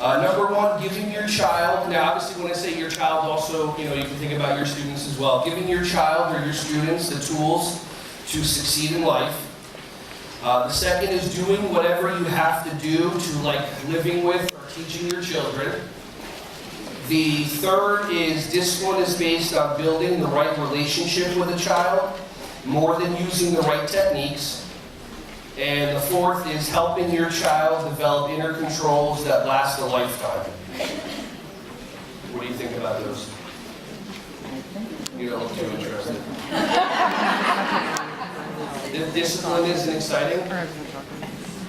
Number one, giving your child, now obviously when I say your child also, you can think about your students as well. Giving your child or your students the tools to succeed in life. The second is doing whatever you have to do to like living with or teaching your children. The third is this one is based on building the right relationship with a child more than using the right techniques. And the fourth is helping your child develop inner controls that last a lifetime. What do you think about those? You don't look too interested. Discipline isn't exciting?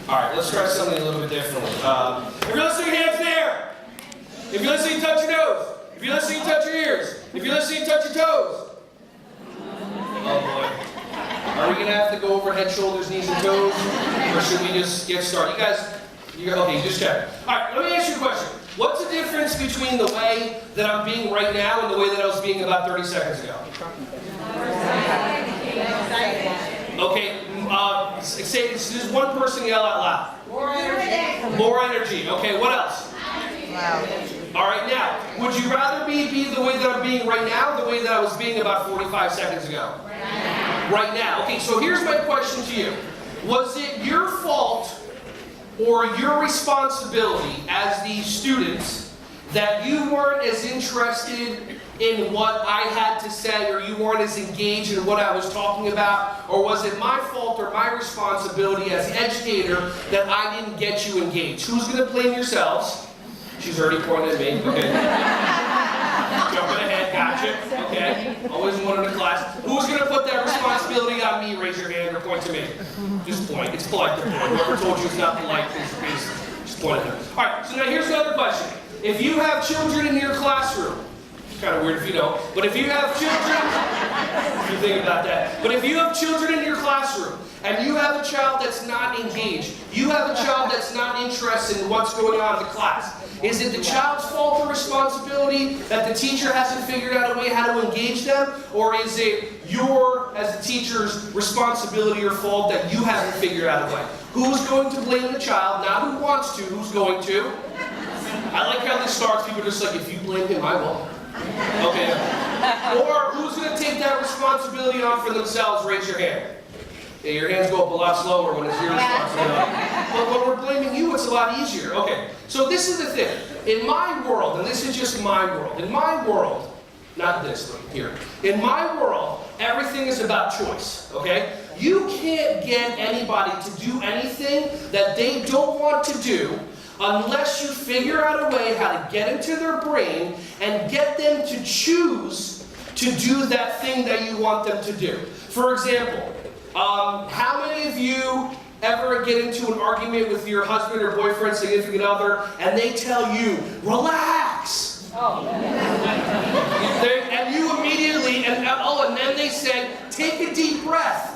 Alright, let's try something a little bit differently. If you're listening, hands in the air! If you're listening, touch your nose. If you're listening, touch your ears. If you're listening, touch your toes. Oh boy. Are we going to have to go over head, shoulders, knees, and toes? Or should we just get started? Okay, just check. Alright, let me ask you a question. What's the difference between the way that I'm being right now and the way that I was being about 30 seconds ago? Okay, say this one person yell out loud. More energy. More energy. Okay, what else? Wow. Alright, now, would you rather be the way that I'm being right now or the way that I was being about 45 seconds ago? Right now. Okay, so here's my question to you. Was it your fault or your responsibility as the students that you weren't as interested in what I had to say or you weren't as engaged in what I was talking about? Or was it my fault or my responsibility as educator that I didn't get you engaged? Who's going to blame yourselves? She's already pointed at me. Okay. Jumping ahead, gotcha. Okay. Always one in the class. Who's going to put that responsibility on me? Raise your hand or point to me. Just point. It's polite to point. Whoever told you it's not polite, please just point at them. Alright, so now here's another question. If you have children in your classroom, it's kind of weird if you don't, but if you have children, you think about that. But if you have children in your classroom, and you have a child that's not engaged, you have a child that's not interested in what's going on in the class, is it the child's fault or responsibility that the teacher hasn't figured out a way how to engage them? Or is it your, as the teacher's, responsibility or fault that you haven't figured out a way? Who's going to blame the child? Not who wants to, who's going to? I like how this starts, people are just like, if you blame him, I will. Okay. Or who's going to take that responsibility on for themselves? Raise your hand. Yeah, your hands go up a lot slower when it's your responsibility. But when we're blaming you, it's a lot easier. Okay, so this is the thing. In my world, and this is just my world, in my world, not this, but here. In my world, everything is about choice, okay? You can't get anybody to do anything that they don't want to do unless you figure out a way how to get into their brain and get them to choose to do that thing that you want them to do. For example, how many of you ever get into an argument with your husband or boyfriend, significant other, and they tell you, relax? Oh. And you immediately, and then they said, take a deep breath.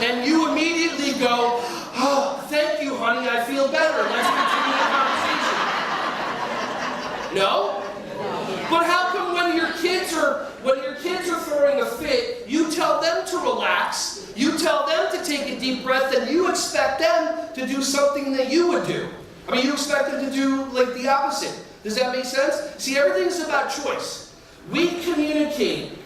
And you immediately go, oh, thank you, honey, I feel better. Let's continue the conversation. No? But how come when your kids are throwing a fit, you tell them to relax, you tell them to take a deep breath, and you expect them to do something that you would do? I mean, you expect them to do like the opposite. Does that make sense? See, everything's about choice. We communicate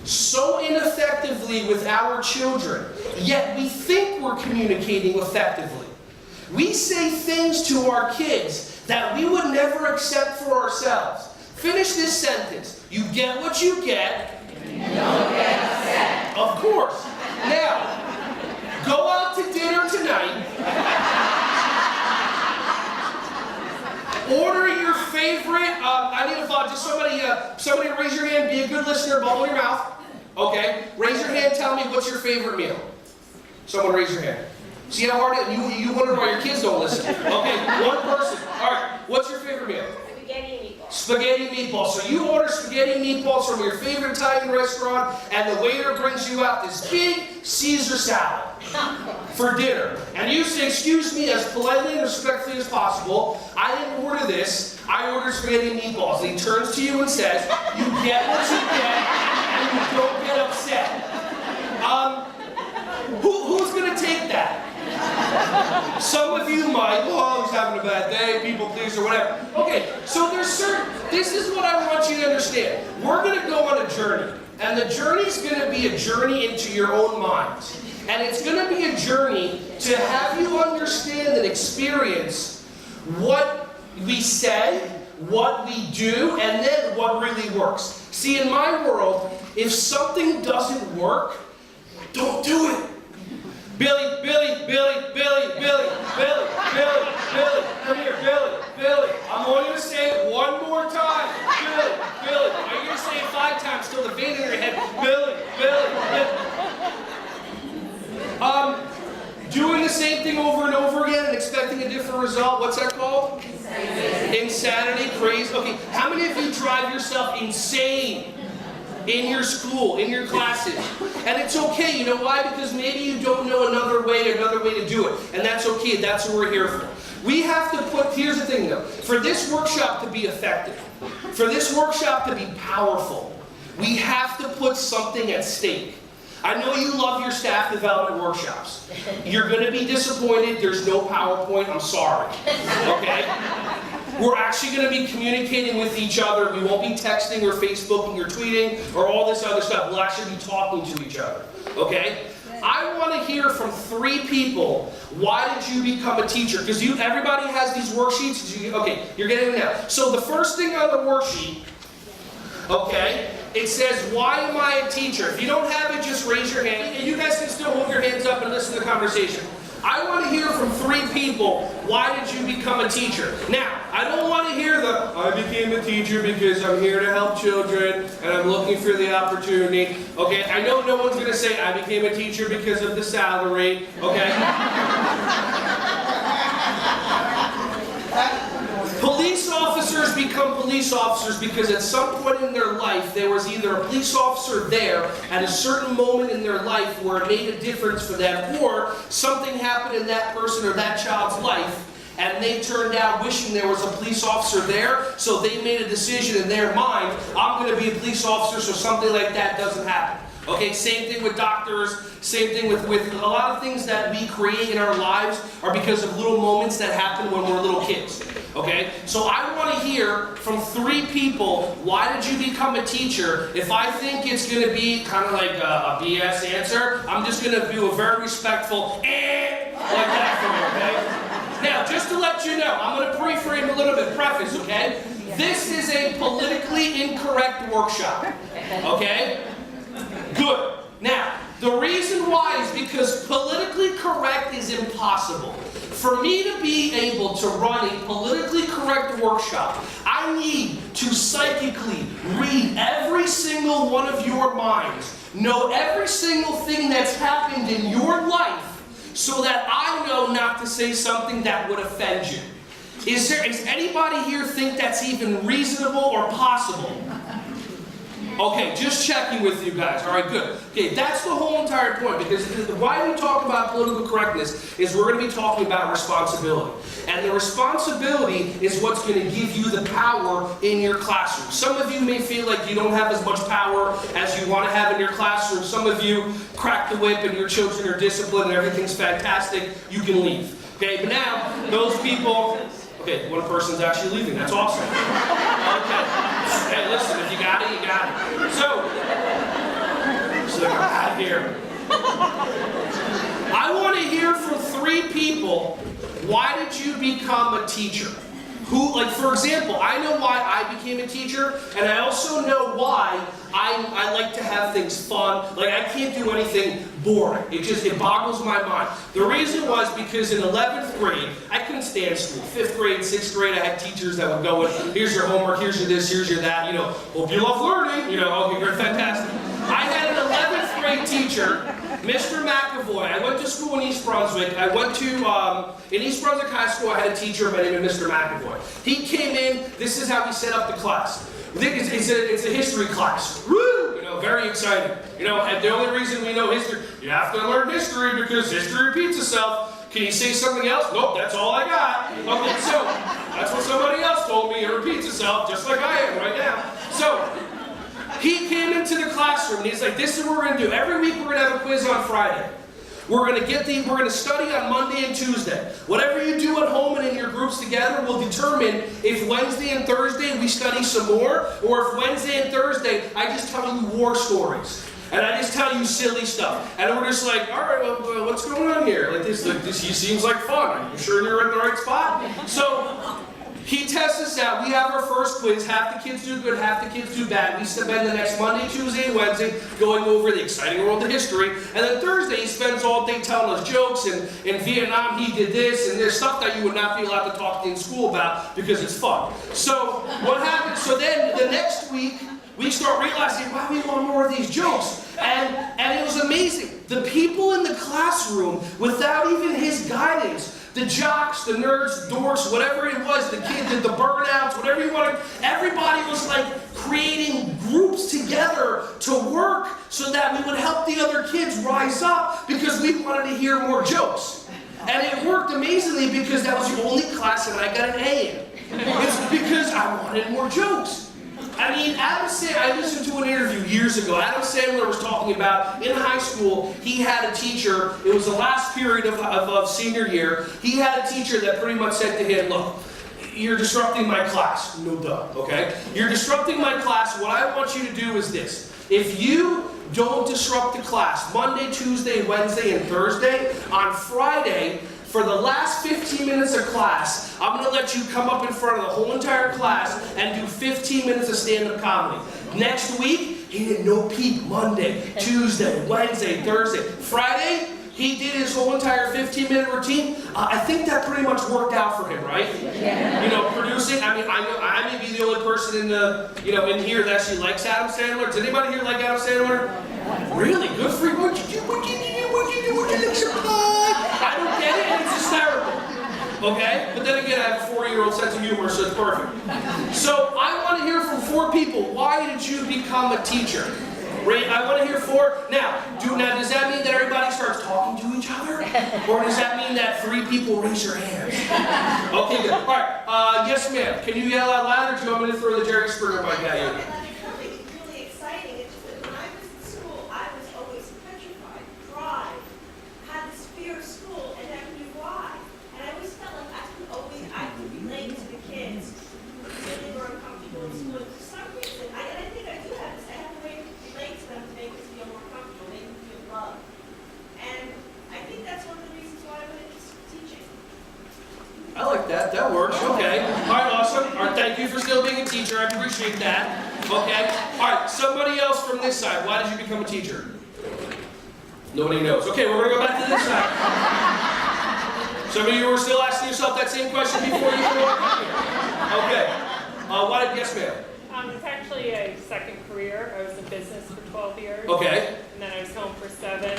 so ineffectively with our children, yet we think we're communicating effectively. We say things to our kids that we would never accept for ourselves. Finish this sentence. You get what you get. You don't get upset. Of course. Now, go out to dinner tonight. Order your favorite. I need a thought. Just somebody raise your hand. Be a good listener. Bubble your mouth. Okay. Raise your hand. Tell me what's your favorite meal. Someone raise your hand. See how hard it is? You wonder why your kids don't listen. Okay. One person. All right. What's your favorite meal? Spaghetti and meatballs. Spaghetti meatballs. So you order spaghetti meatballs from your favorite Italian restaurant, and the waiter brings you out this big Caesar salad for dinner. And you say, excuse me, as politely and respectfully as possible, I didn't order this, I ordered spaghetti and meatballs. And he turns to you and says, you get what you get, and you don't get upset. Who's going to take that? Some of you might, oh, he's having a bad day, people please. allergies or whatever. Okay, so this is what I want you to understand. We're going to go on a journey. And the journey is going to be a journey into your own mind. And it's going to be a journey to have you understand and experience what we say, what we do, and then what really works. See, in my world, if something doesn't work, don't do it. Billy, come here, Billy. I'm only going to say it one more time. Billy. Now you're going to say it 5 times till the vein in your head. Billy. Doing the same thing over and over again and expecting a different result. What's that called? Insanity, crazy. Okay, how many of you drive yourself insane in your school, in your classes? And it's okay, you know why? Because maybe you don't know another way to do it. And that's okay, that's what we're here for. We have to put, here's the thing though, for this workshop to be effective, for this workshop to be powerful, we have to put something at stake. I know you love your staff development workshops. You're going to be disappointed. There's no PowerPoint. I'm sorry. Okay? We're actually going to be communicating with each other. We won't be texting or Facebooking or tweeting or all this other stuff. We'll actually be talking to each other. Okay? I want to hear from 3 people. Why did you become a teacher? Because everybody has these worksheets. Okay, you're getting it now. So the first thing on the worksheet, okay, it says, why am I a teacher? If you don't have it, just raise your hand. And you guys can still hold your hands up and listen to the conversation. I want to hear from 3 people, why did you become a teacher? Now, I don't want to hear I became a teacher because I'm here to help children and I'm looking for the opportunity. Okay, I know no one's going to say, I became a teacher because of the salary. Okay? Police officers become police officers because at some point in their life there was either a police officer there at a certain moment in their life where it made a difference for them, or something happened in that person or that child's life and they turned out wishing there was a police officer there, so they made a decision in their mind, I'm going to be a police officer so something like that doesn't happen. Okay, same thing with doctors, same thing with a lot of things that we create in our lives are because of little moments that happen when we're little kids. Okay, so I want to hear from 3 people, why did you become a teacher? If I think it's going to be kind of like a BS answer, I'm just going to do a very respectful like that for you, okay? Now, just to let you know, I'm going to pre-frame a little bit, preface, okay? This is a politically incorrect workshop, okay? Good. Now, the reason why is because politically correct is impossible. For me to be able to run a politically correct workshop, I need to psychically read every single one of your minds, know every single thing that's happened in your life, so that I know not to say something that would offend you. Is anybody here think that's even reasonable or possible? Okay, just checking with you guys. All right, good. Okay, that's the whole entire point, because why we talk about political correctness is we're going to be talking about responsibility. And the responsibility is what's going to give you the power in your classroom. Some of you may feel like you don't have as much power as you want to have in your classroom. Some of you crack the whip and your children are disciplined and everything's fantastic. You can leave. Okay, but now, those people... Okay, one person's actually leaving. That's awesome. Okay. Hey, listen, if you got it, you got it. So I'm out of here. I want to hear from 3 people, why did you become a teacher? Who, like, for example, I know why I became a teacher, and I also know why I like to have things fun. Like, I can't do anything boring. It boggles my mind. The reason was because in 11th grade, I couldn't stand school. 5th grade, 6th grade, I had teachers that would go with, here's your homework, here's your this, here's your that, you know, hope you love learning, you know, okay, great, fantastic. I had an 11th grade teacher, Mr. McAvoy. I went to school in East Brunswick. I went to, in East Brunswick High School, I had a teacher by the name of Mr. McAvoy. He came in, this is how he set up the class. It's a history class. Woo! You know, very exciting. You know, and the only reason we know history, you have to learn history because history repeats itself. Can you say something else? Nope, that's all I got. Okay, so, that's what somebody else told me. It repeats itself just like I am right now. So, he came into the classroom and he's like, this is what we're going to do. Every week we're going to have a quiz on Friday. We're going to study on Monday and Tuesday. Whatever you do at home and in your groups together will determine if Wednesday and Thursday we study some more, or if Wednesday and Thursday I just tell you war stories. And I just tell you silly stuff. And we're just like, all right, well, what's going on here? Like this seems like fun. Are you sure you're in the right spot? So he tests us out. We have our first quiz. Half the kids do good, half the kids do bad. We spend the next Monday, Tuesday, and Wednesday going over the exciting world of history. And then Thursday, he spends all day telling us jokes. And in Vietnam, he did this. And there's stuff that you would not be allowed to talk in school about because it's fun. So what happens? So then the next week, we start realizing, wow, we want more of these jokes. And it was amazing. The people in the classroom, without even his guidance, the jocks, the nerds, the dorks, whatever it was, the kids, the burnouts, whatever you wanted, everybody was like creating groups together to work so that we would help the other kids rise up because we wanted to hear more jokes. And it worked amazingly because that was the only class that I got an A in. It's because I wanted more jokes. I mean, I listened to an interview years ago. Adam Sandler was talking about, in high school, he had a teacher, it was the last period of senior year, he had a teacher that pretty much said to him, look, you're disrupting my class. No duh, okay? You're disrupting my class. What I want you to do is this. If you don't disrupt the class, Monday, Tuesday, Wednesday, and Thursday, on Friday, for the last 15 minutes of class, I'm going to let you come up in front of the whole entire class and do 15 minutes of stand-up comedy. Next week, he did no peep Monday, Tuesday, Wednesday, Thursday. Friday, he did his whole entire 15-minute routine. I think that pretty much worked out for him, right? Yeah. You know, producing. I mean, I may be the only person in the, in here that actually likes Adam Sandler. Does anybody here like Adam Sandler? Really? Good for you. What'd you do? What'd you look so good? I don't get it, and it's hysterical. Okay? But then again, I have a 40-year-old sense of humor, so it's perfect. So I want to hear from 4 people. Why did you become a teacher? Right? I want to hear 4. Now, does that mean that everybody starts talking to each other? Or does that mean that 3 people raise your hands? Okay, good. All right. Yes, ma'am. Can you yell out loud, or do you want me to throw the Jerry Springer mic at you? Really exciting. It's just that when I was in school, I was always petrified, dry, had this fear of school, and never knew why. And I always felt like I could relate to the kids when they were uncomfortable in school. For some reason, I think I do have this. I have a way to relate to them to make them feel more comfortable, make them feel loved. And I think that's one of the reasons why I went into teaching. I like that. That works. Okay. All right, awesome. All right, thank you for still being a teacher. I appreciate that. Okay. All right, somebody else from this side. Why did you become a teacher? Nobody knows. Okay, we're going to go back to this side. Some of you were still asking yourself that same question before you walked in here. Okay. Yes, ma'am. It's actually a second career. I was in business for 12 years. Okay. And then I was home for 7.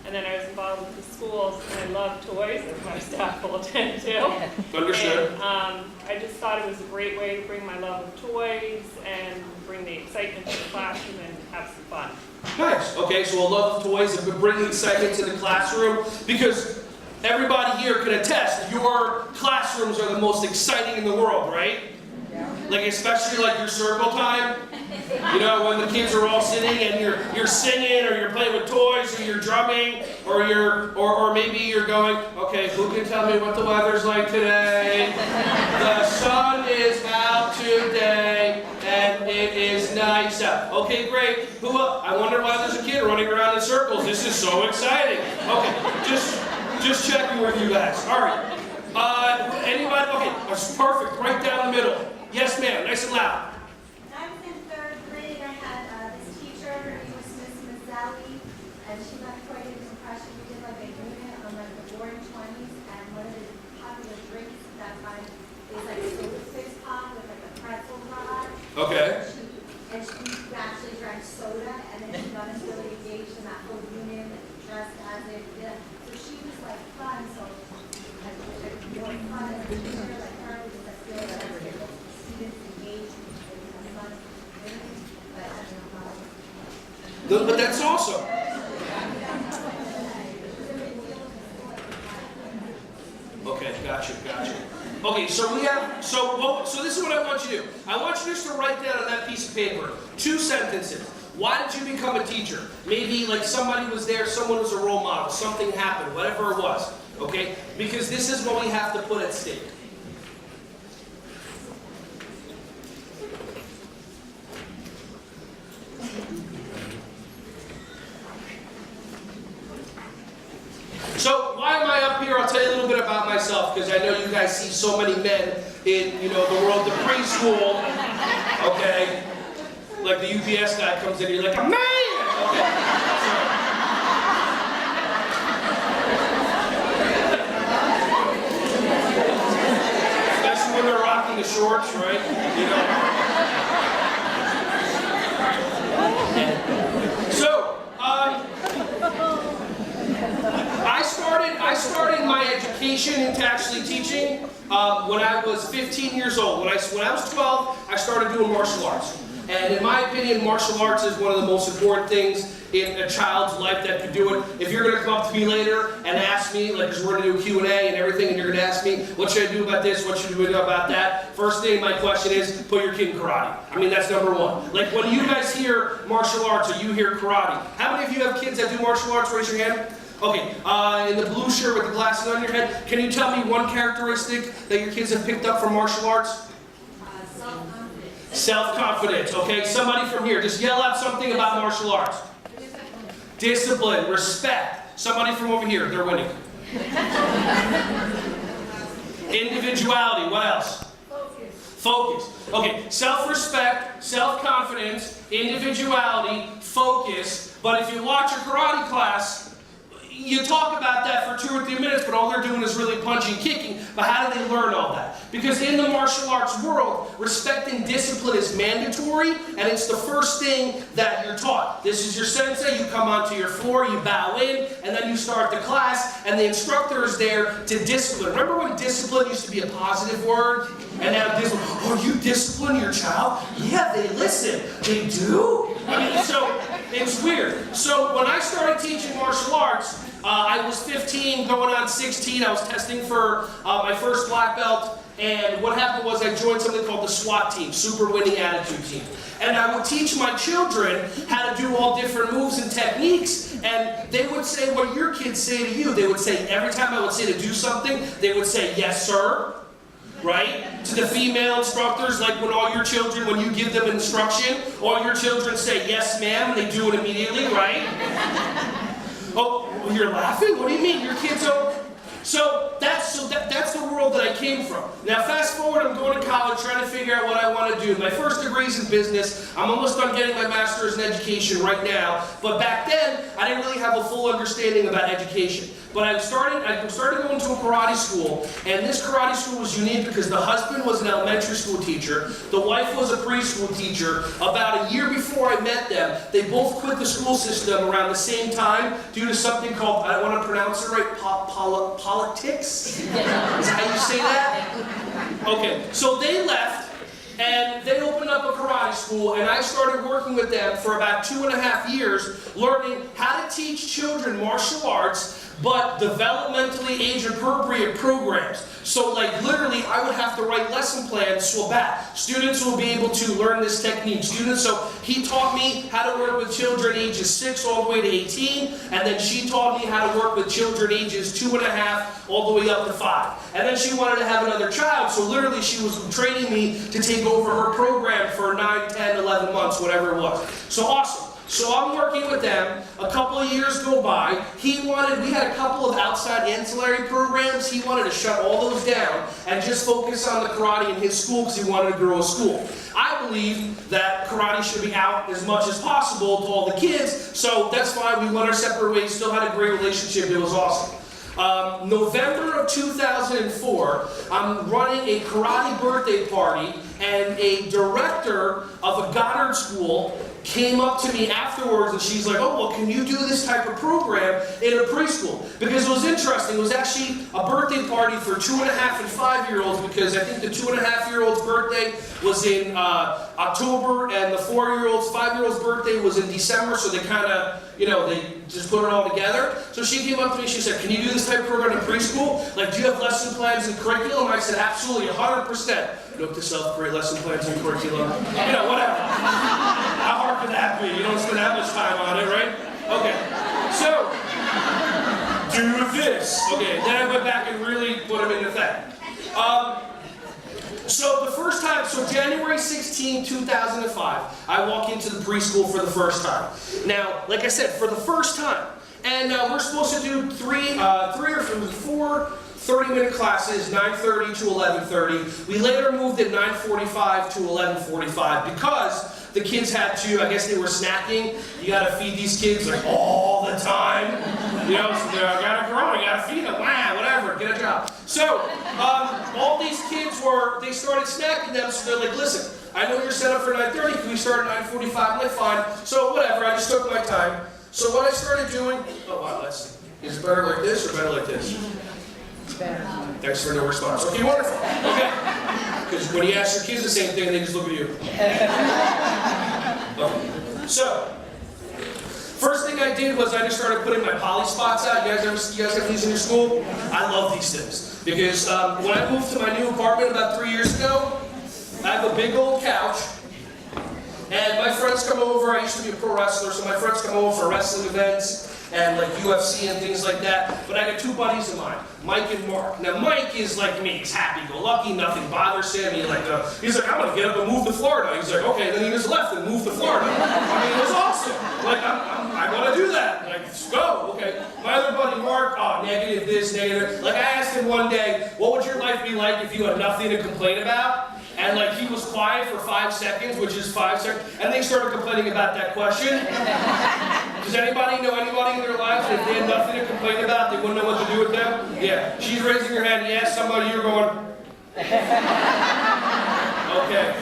And then I was involved with the schools, and I love toys, as my staff will attend to. Understood. And I just thought it was a great way to bring my love of toys and bring the excitement to the classroom and have some fun. Nice. Okay, so a love of toys and bringing excitement to the classroom, because everybody here can attest your classrooms are the most exciting in the world, right? Like especially like your circle time, when the kids are all sitting and you're singing, or you're playing with toys, or you're drumming, or maybe you're going, okay, who can tell me what the weather's like today? The sun is out today and it is nice out. Okay, great. I wonder why there's a kid running around in circles. This is so exciting. Okay, just checking with you guys. All right. Anybody? Okay, that's perfect. Right down the middle. Yes, ma'am. Nice and loud. When I was in 3rd grade, I had this teacher. Her name was Miss Shuali, and she left quite an impression. We did like a unit on like the Roaring 20s, and one of the popular drinks at that time is like a six pop with like a pretzel rod. Okay. And she actually drank soda, and then she got us really engaged in that whole unit, and dressed as it. Yeah. So she was like fun. So I was more fun as a teacher like her, because I feel that I was able to students engaged in a fun community, but I don't know how. But that's awesome. Okay, gotcha. Okay, so this is what I want you to do. I want you just to write down on that piece of paper 2 sentences. Why did you become a teacher? Maybe like somebody was there, someone was a role model, something happened, whatever it was, okay? Because this is what we have to put at stake. So why am I up here? I'll tell you a little bit about myself, because I know you guys see so many men in, the world of preschool, okay? Like the UPS guy comes in, you're like, a man! Okay. Especially when they're rocking the shorts, right? I started my education into actually teaching when I was 15 years old. When I was 12, I started doing martial arts. And in my opinion, martial arts is one of the most important things in a child's life that could do it. If you're going to come up to me later and ask me, like, because we're going to do Q&A and everything, and you're going to ask me, what should I do about this, what should I do about that? First thing, my question is, put your kid in karate. I mean, that's number one. Like, when you guys hear martial arts or you hear karate, how many of you have kids that do martial arts? Raise your hand. Okay, in the blue shirt with the glasses on your head, can you tell me one characteristic that your kids have picked up from martial arts? Self-confidence. Self-confidence, okay? Somebody from here, just yell out something about martial arts. Discipline, respect. Somebody from over here, they're winning. Individuality, what else? Focus. Okay, self-respect, self-confidence, individuality, focus. But if you watch a karate class, you talk about that for 2 or 3 minutes, but all they're doing is really punching, kicking. But how do they learn all that? Because in the martial arts world, respect and discipline is mandatory, and it's the first thing that you're taught. This is your sensei, you come onto your floor, you bow in, and then you start the class, and the instructor is there to discipline. Remember when discipline used to be a positive word? And now discipline, oh, you discipline your child? Yeah, they listen. They do? I mean, so it's weird. So when I started teaching martial arts, I was 15, going on 16. I was testing for my first black belt. And what happened was I joined something called the SWAT team, Super Winning Attitude Team. And I would teach my children how to do all different moves and techniques. And they would say what your kids say to you. They would say, every time I would say to do something, they would say, yes, sir. Right? To the female instructors, like when all your children, when you give them instruction, all your children say, yes, ma'am, and they do it immediately, right? Oh, you're laughing? What do you mean? Your kids don't... So that's the world that I came from. Now fast forward, I'm going to college trying to figure out what I want to do. My first degree is in business. I'm almost done getting my master's in education right now. But back then, I didn't really have a full understanding about education. But I started going to a karate school, and this karate school was unique because the husband was an elementary school teacher, the wife was a preschool teacher. About a year before I met them, they both quit the school system around the same time due to something called, I don't want to pronounce it right, politics? Is that how you say that? Okay, so they left, and they opened up a karate school, and I started working with them for about 2.5 years, learning how to teach children martial arts, but developmentally age-appropriate programs. So like literally, I would have to write lesson plans so that students will be able to learn this technique. So he taught me how to work with children ages 6 all the way to 18, and then she taught me how to work with children ages 2.5 all the way up to 5. And then she wanted to have another child, so literally she was training me to take over her program for 9, 10, 11 months, whatever it was. So awesome. So I'm working with them, a couple of years go by, we had a couple of outside ancillary programs, he wanted to shut all those down and just focus on the karate in his school because he wanted to grow a school. I believe that karate should be out as much as possible to all the kids, so that's why we went our separate ways, still had a great relationship, it was awesome. November of 2004, I'm running a karate birthday party, and a director of a Goddard school came up to me afterwards and she's like, oh, well, can you do this type of program in a preschool? Because it was interesting. It was actually a birthday party for 2.5 and 5-year-olds because I think the 2.5-year-old's birthday was in October and the 5-year-old's birthday was in December, so they kind of, they just put it all together. So she came up to me, she said, can you do this type of program in preschool? Like, do you have lesson plans and curriculum? I said, absolutely, 100%. Note to self, create lesson plans and curriculum. Whatever. How hard hard could that be? You don't spend that much time on it, right? Okay. So, do this. Okay, then I went back and really put them into effect. So the first time, so January 16, 2005, I walk into the preschool for the first time. Now, like I said, for the first time. And we're supposed to do three or four 30-minute classes, 9:30 to 11:30. We later moved at 9:45 to 11:45 because the kids had to, I guess they were snacking. You gotta feed these kids like all the time. You know, so I gotta grow, I gotta feed them, wow, whatever, get a job. So, all these kids they started snacking them, so they're like, listen, I know you're set up for 9:30, can we start at 9:45? I'm like, fine. So whatever, I just took my time. So what I started doing, oh wow, is it better like this or better like this? Better. Thanks for no response. Okay, wonderful. Okay. Because when you ask your kids the same thing, they just look at you. Okay. So, first thing I did was I just started putting my poly spots out. You guys have these in your school? I love these things. Because when I moved to my new apartment about 3 years ago, I have a big old couch. And my friends come over. I used to be a pro wrestler, so my friends come over for wrestling events and like UFC and things like that. But I got two buddies of mine, Mike and Mark. Now Mike is like me. He's happy-go-lucky. Nothing bothers him. He's like, I'm gonna get up and move to Florida. He's like, okay. Then he just left and moved to Florida. I mean, it was awesome. Like, I want to do that. Like, let's go. Okay. My other buddy Mark, oh, negative this, negative. Like, I asked him one day, what would your life be like if you had nothing to complain about? And like he was quiet for 5 seconds, which is 5 seconds, and they started complaining about that question. Does anybody know anybody in their lives that if they had nothing to complain about, they wouldn't know what to do with them? Yeah, she's raising her hand. Yes, somebody, you're going. Okay.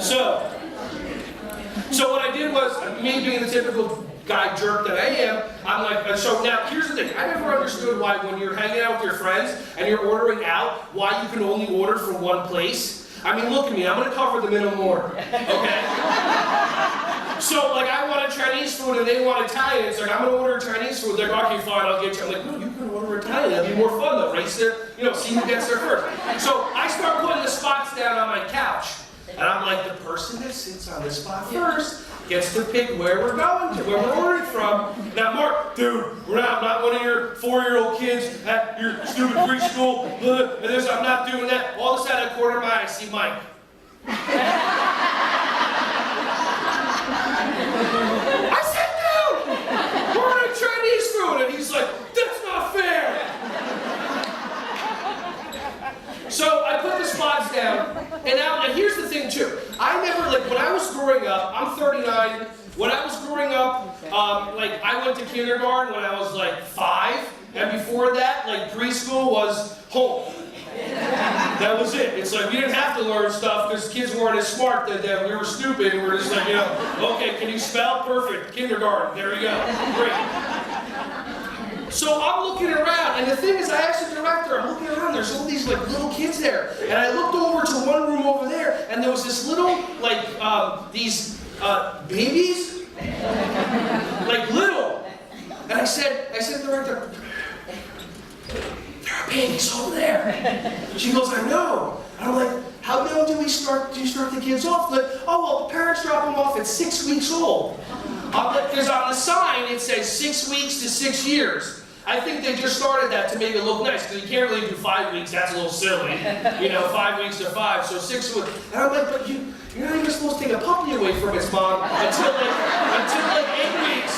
So what I did was, me being the typical guy jerk that I am, I'm like, so now here's the thing. I never understood why when you're hanging out with your friends and you're ordering out, why you can only order from one place. I mean, look at me, I'm gonna cover the minimum order, okay? So, like, I want Chinese food and they want Italian. It's like, I'm gonna order Chinese food. They're like, okay, fine, I'll get you. I'm like, no, you can order Italian. That'd be more fun, though. Race there, see who gets there first. So, I start putting the spots down on my couch. And I'm like, the person that sits on this spot first gets to pick where we're going to, where we're ordering from. Now, Mark, dude, I'm not one of your 4-year-old kids at your stupid preschool. And this, I'm not doing that. All of a sudden, I corner my eye, I see Mike. I said, dude, we're ordering Chinese food. And he's like, that's not fair. So I put the spots down, and now here's the thing too. I never, like, when I was growing up, I'm 39, when I was growing up, like, I went to kindergarten when I was like 5, and before that, like, preschool was home. That was it. It's like, we didn't have to learn stuff because kids weren't as smart that we were stupid, and we were just like, okay, can you spell? Perfect. Kindergarten. There we go. Great. So I'm looking around, and the thing is, I asked the director, I'm looking around, there's all these like little kids there. And I looked over to one room over there, and there was this little, like, these babies, like little. And I said to the director, there are babies over there. She goes, I know. And I'm like, how young do you start the kids off? Like, oh, well, the parents drop them off at 6 weeks old. Because on the sign, it says 6 weeks to 6 years. I think they just started that to make it look nice, because you can't really do 5 weeks, that's a little silly. 5 weeks to 5, so 6 weeks. And I'm like, but you're not even supposed to take a puppy away from its mom until like 8 weeks.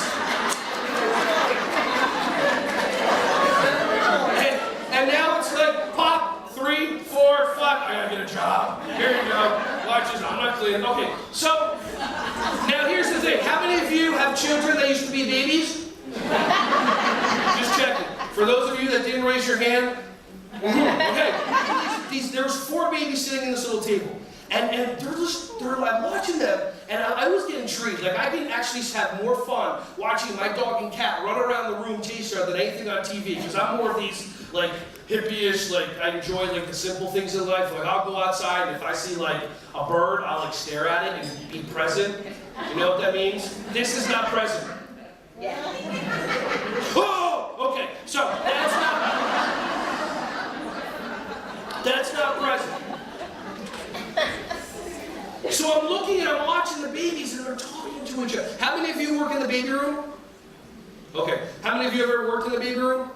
And now it's like, pop, 3, 4, 5, I gotta get a job. Here you go, watch this, I'm not cleaning. Okay, so, now here's the thing. How many of you have children that used to be babies? Just checking. For those of you that didn't raise your hand, okay. There's 4 babies sitting in this little table. And I'm watching them, and I was getting intrigued. Like, I can actually have more fun watching my dog and cat run around the room, chase each other, than anything on TV. Because I'm more of these, like, hippie-ish, like, I enjoy, like, the simple things in life. Like, I'll go outside, and if I see, like, a bird, I'll, like, stare at it and be present. You know what that means? This is not present. Oh, okay, so that's not present. So I'm looking and I'm watching the babies, and they're talking to to each other. How many of you work in the baby room? Okay. How many of you ever worked in the baby room?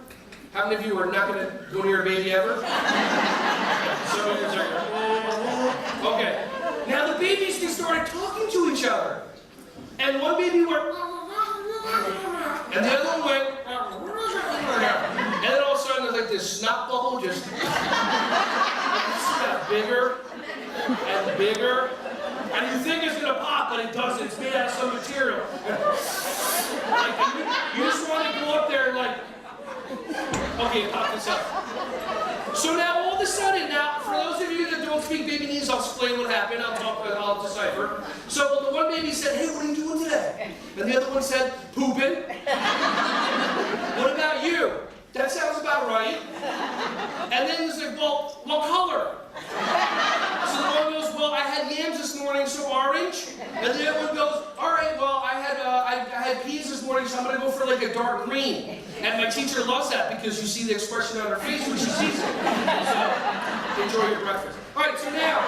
How many of you are not going to go near a baby ever? Some of you are like, okay. Now the babies, they started talking to each other. And one baby went, and the other one went, and then all of a sudden there's like this snot bubble just got bigger and bigger. And you think it's going to pop, but it doesn't. It's made out of some material. Like, you just want to go up there and like, okay, pop this up. So now all of a sudden, now for those of you that don't speak babyese, I'll explain what happened. I'll decipher. So the one baby said, hey, what are you doing today? And the other one said, pooping. What about you? That sounds about right. And then he's like, well, what color? So the one goes, well, I had yams this morning, so orange. And the other one goes, all right, well, I had peas this morning, so I'm going to go for like a dark green. And my teacher loves that because you see the expression on her face when she sees it. So enjoy your breakfast. All right, so now,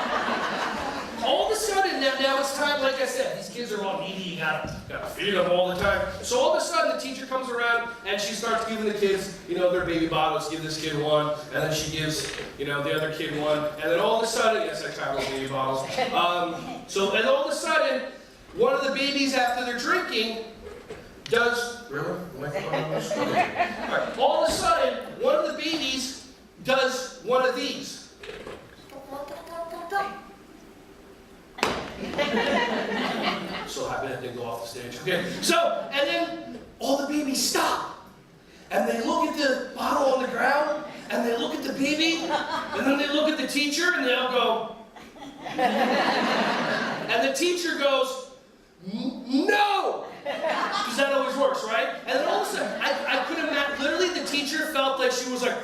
all of a sudden, now it's time, like I said, these kids are all needy, you gotta feed them all the time. So all of a sudden, the teacher comes around and she starts giving the kids, their baby bottles. Give this kid one, and then she gives, the other kid one. And then all of a sudden, yes, I travel with baby bottles. And all of a sudden, one of the babies, after they're drinking, does, really? Right. All of a sudden, one of the babies does one of these. So happy that didn't go off the stage. Okay. So, and then all the babies stop. And they look at the bottle on the ground, and they look at the baby, and then they look at the teacher, and they all go. And the teacher goes, no! Because that always works, right? And then all of a sudden, I could imagine, literally the teacher felt like she was like,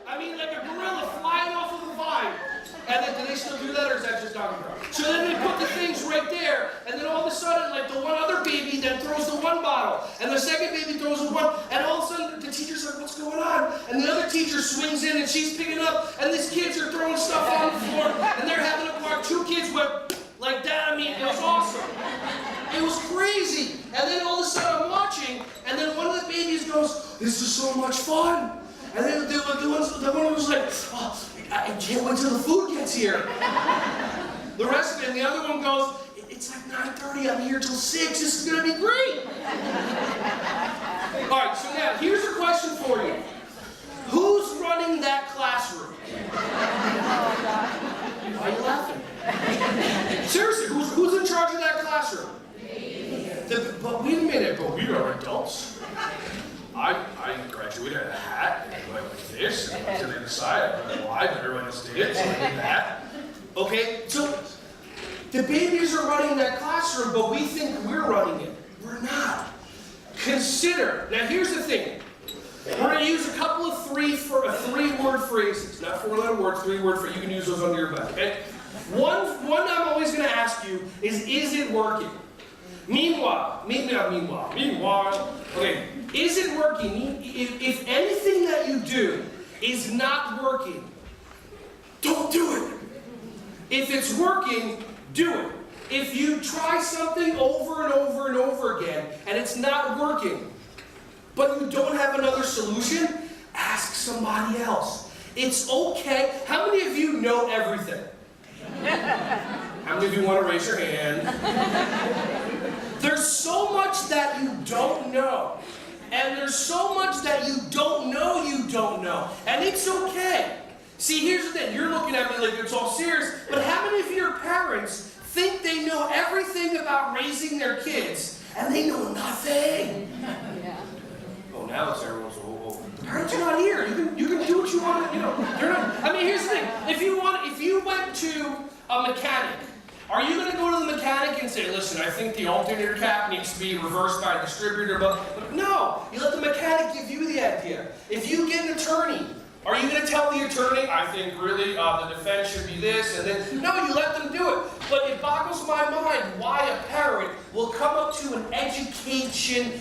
I mean, like a gorilla flying off of a vine. And then, do they still do that, or is that just Doggy Dog? So then they put the things right there, and then all of a sudden, like the one other baby then throws the one bottle, and the second baby throws the one, and all of a sudden the teacher's like, what's going on? And the other teacher swings in, and she's picking up, and these kids are throwing stuff on the floor, and they're having a park. Two kids went like that. I mean, it was awesome. It was crazy. And then all of a sudden I'm watching, and then one of the babies goes, this is so much fun. And then the one was like, oh, I can't wait till the food gets here. The rest of it, and the other one goes, it's like 9:30, I'm here till 6, this is gonna be great. All right, so now, here's a question for you. Who's running that classroom? Why are you laughing? Seriously, who's in charge of that classroom? But wait a minute, but we are adults. I graduated at a hat, and I went like this, and I went to the other side, I went live, and everyone else did it, so I did that. Okay, so the babies are running that classroom, but we think we're running it. We're not. Consider, now here's the thing. We're going to use a couple of three-word phrases, not four-letter words, three-word phrases. You can use those under your belt, okay? One I'm always going to ask you is it working? Meanwhile, okay, is it working? If anything that you do is not working, don't do it. If it's working, do it. If you try something over and over and over again and it's not working, but you don't have another solution, ask somebody else. It's okay. How many of you know everything? How many of you want to raise your hand? There's so much that you don't know. And there's so much that you don't know. And it's okay. See, here's the thing. You're looking at me like it's all serious, but how many of your parents think they know everything about raising their kids, and they know nothing? Yeah. Oh, now it's everyone's, the parents are not here. You can do what you want. They're not. I mean, here's the thing. If you went to a mechanic, are you going to go to the mechanic and say, listen, I think the alternator cap needs to be reversed by a distributor? But no, you let the mechanic give you the idea. If you get an attorney, are you going to tell the attorney, I think really the defense should be this, and then, no, you let them do it. But it boggles my mind why a parent will come up to an educator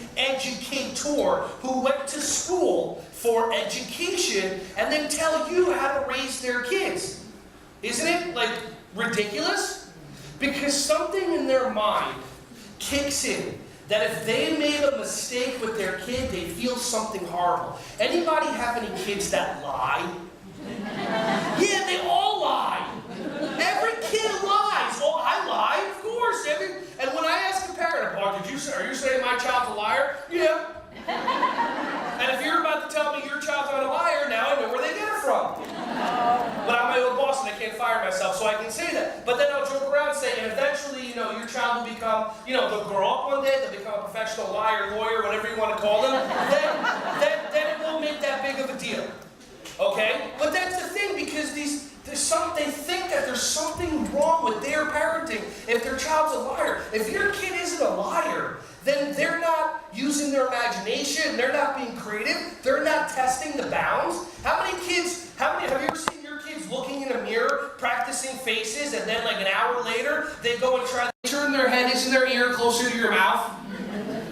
who went to school for education and then tell you how to raise their kids. Isn't it like ridiculous? Because something in their mind kicks in that if they made a mistake with their kid, they feel something horrible. Anybody have any kids that lie? Yeah, they all lie. Every kid lies. Oh, I lie, of course. And when I ask a parent, "Oh, are you saying my child's a liar?" Yeah. And if you're about to tell me your child's not a liar, now I know where they get it from. But I'm my own boss and I can't fire myself, so I can say that. But then I'll joke around and say, and eventually, your child will become, they'll grow up one day, they'll become a professional liar, lawyer, whatever you want to call them. Then it won't make that big of a deal. Okay? But that's the thing, because they think that there's something wrong with their parenting if their child's a liar. If your kid isn't a liar, then they're not using their imagination, they're not being creative, they're not testing the bounds. Have you ever seen your kids looking in a mirror, practicing faces, and then like an hour later, they go and try to turn their head, isn't their ear closer to your mouth?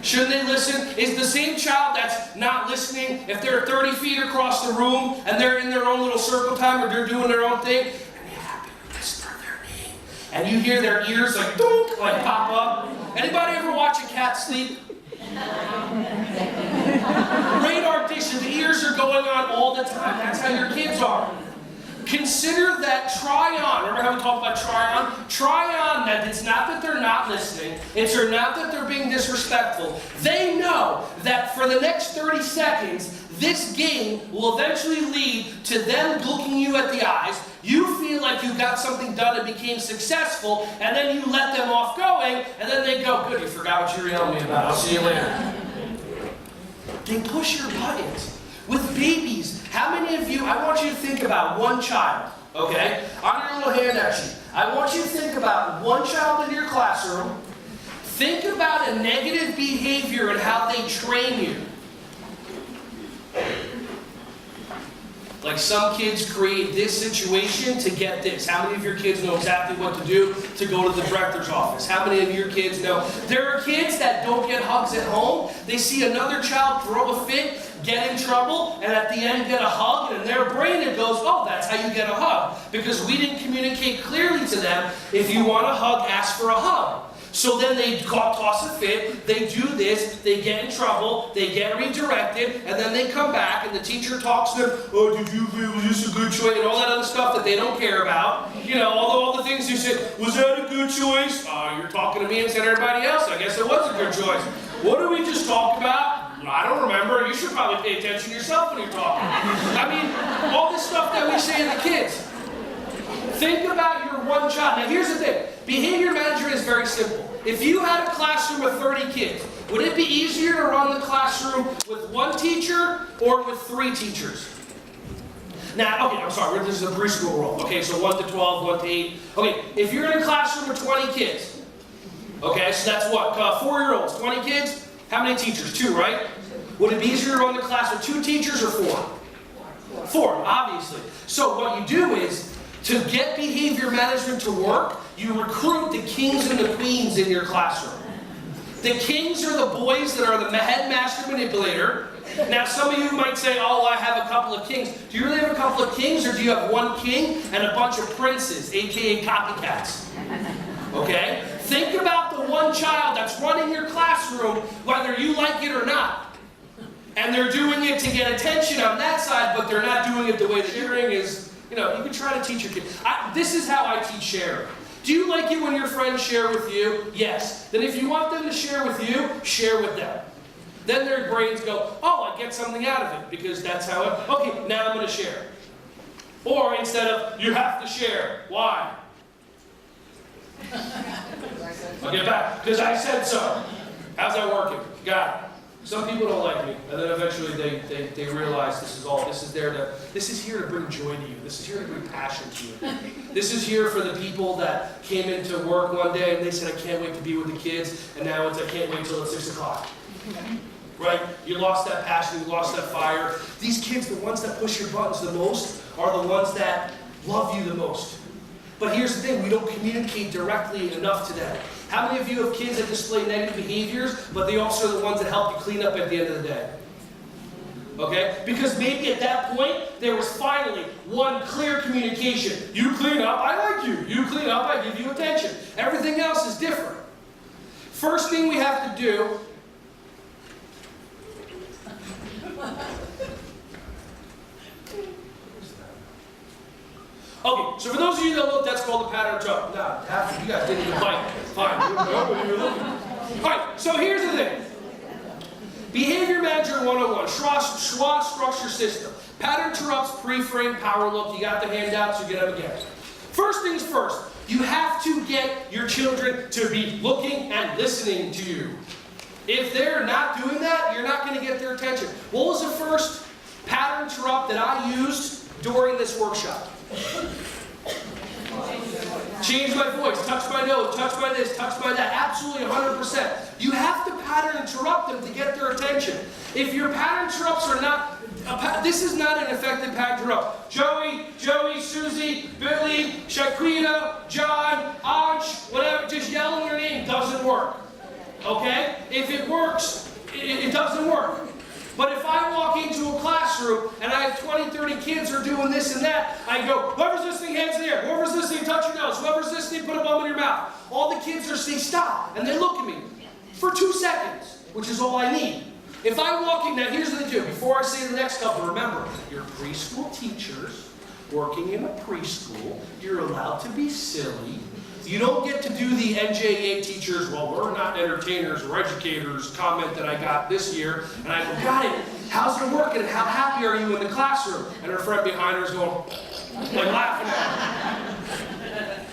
Shouldn't they listen? Is the same child that's not listening, if they're 30 feet across the room, and they're in their own little circle time, or they're doing their own thing, and they happen to whisper their name, and you hear their ears like, dunk, like pop up. Anybody ever watch a cat sleep? Radar dishes, the ears are going on all the time. That's how your kids are. Consider that try on. Remember how we talked about try on? Try on that it's not that they're not listening. It's not that they're being disrespectful. They know that for the next 30 seconds, this game will eventually lead to them looking you at the eyes. You feel like you got something done and became successful, and then you let them off going, and then they go, "Good, you forgot what you were yelling me about. I'll see you later." They push your buttons. With babies, how many of you, I want you to think about one child, okay? On your little handout sheet, I want you to think about one child in your classroom. Think about a negative behavior and how they train you. Like some kids create this situation to get this. How many of your kids know exactly what to do to go to the director's office? How many of your kids know? There are kids that don't get hugs at home. They see another child throw a fit, get in trouble, and at the end get a hug, and in their brain it goes, "Oh, that's how you get a hug." Because we didn't communicate clearly to them, if you want a hug, ask for a hug. So then they toss a fit, they do this, they get in trouble, they get redirected, and then they come back and the teacher talks to them, "Oh, was this a good choice?" and all that other stuff that they don't care about. All the things you said, "Was that a good choice?" You're talking to me instead of everybody else. I guess it was a good choice. What did we just talk about? I don't remember. You should probably pay attention yourself when you're talking. I mean, all this stuff that we say to the kids. Think about your one child. Now here's the thing. Behavior management is very simple. If you had a classroom with 30 kids, would it be easier to run the classroom with one teacher or with 3 teachers? Now, okay, I'm sorry, this is a preschool rule. Okay, so 1 to 12, 1 to 8. Okay, if you're in a classroom with 20 kids, okay, so that's what, 4-year-olds, 20 kids? How many teachers? 2, right? Would it be easier to run the class with 2 teachers or 4? 4, obviously. So what you do is, to get behavior management to work, you recruit the kings and the queens in your classroom. The kings are the boys that are the headmaster manipulator. Now some of you might say, "Oh, I have a couple of kings." Do you really have a couple of kings, or do you have one king and a bunch of princes, aka copycats? Okay? Think about the one child that's running your classroom, whether you like it or not. And they're doing it to get attention on that side, but they're not doing it the way that sharing is. You can try to teach your kids. This is how I teach sharing. Do you like it when your friends share with you? Yes. Then if you want them to share with you, share with them. Then their brains go, "Oh, I get something out of it," because that's how it, okay, now I'm going to share. Or instead of, "You have to share." Why? I'll get back. Because I said so. How's that working? Got it. Some people don't like me, and then eventually they realize this is here to bring joy to you. This is here to bring passion to you. This is here for the people that came into work one day and they said, "I can't wait to be with the kids," and now it's, "I can't wait till it's 6 o'clock. Right? You lost that passion, you lost that fire. These kids, the ones that push your buttons the most, are the ones that love you the most. But here's the thing, we don't communicate directly enough to them. How many of you have kids that display negative behaviors, but they also are the ones that help you clean up at the end of the day? Okay? Because maybe at that point, there was finally one clear communication. You clean up, I like you. You clean up, I give you attention. Everything else is different. First thing we have to do. Okay, so for those of you that look, that's called a pattern interrupt. No, half of you guys didn't even bite. Fine, you're looking. All right, so here's the thing. Behavior Manager 101, Schwa structure system. Pattern interrupts, pre-frame, power look. You got the handouts, you get them again. First things first, you have to get your children to be looking and listening to you. If they're not doing that, you're not going to get their attention. What was the first pattern interrupt that I used during this workshop? Change my voice, touch my nose, touch my this, touch my that. Absolutely 100%. You have to pattern interrupt them to get their attention. If your pattern interrupts are not, this is not an effective pattern interrupt. Joey, Susie, Billy, Shaquita, John, Ansh, whatever, just yelling their name doesn't work. Okay? If it works, it doesn't work. But if I walk into a classroom and I have 20, 30 kids who are doing this and that, I go, whoever's listening, hands in the air. Whoever's listening, touch your nose. Whoever's listening, put a bum in your mouth. All the kids are saying, stop. And they look at me for 2 seconds, which is all I need. If I walk in, now here's what they do. Before I say the next couple, remember, you're preschool teachers working in a preschool. You're allowed to be silly. You don't get to do the NJA teachers, well, we're not entertainers or educators comment that I got this year. And I go, got it. How's it working? How happy are you in the classroom? And her friend behind her is going, like laughing at her.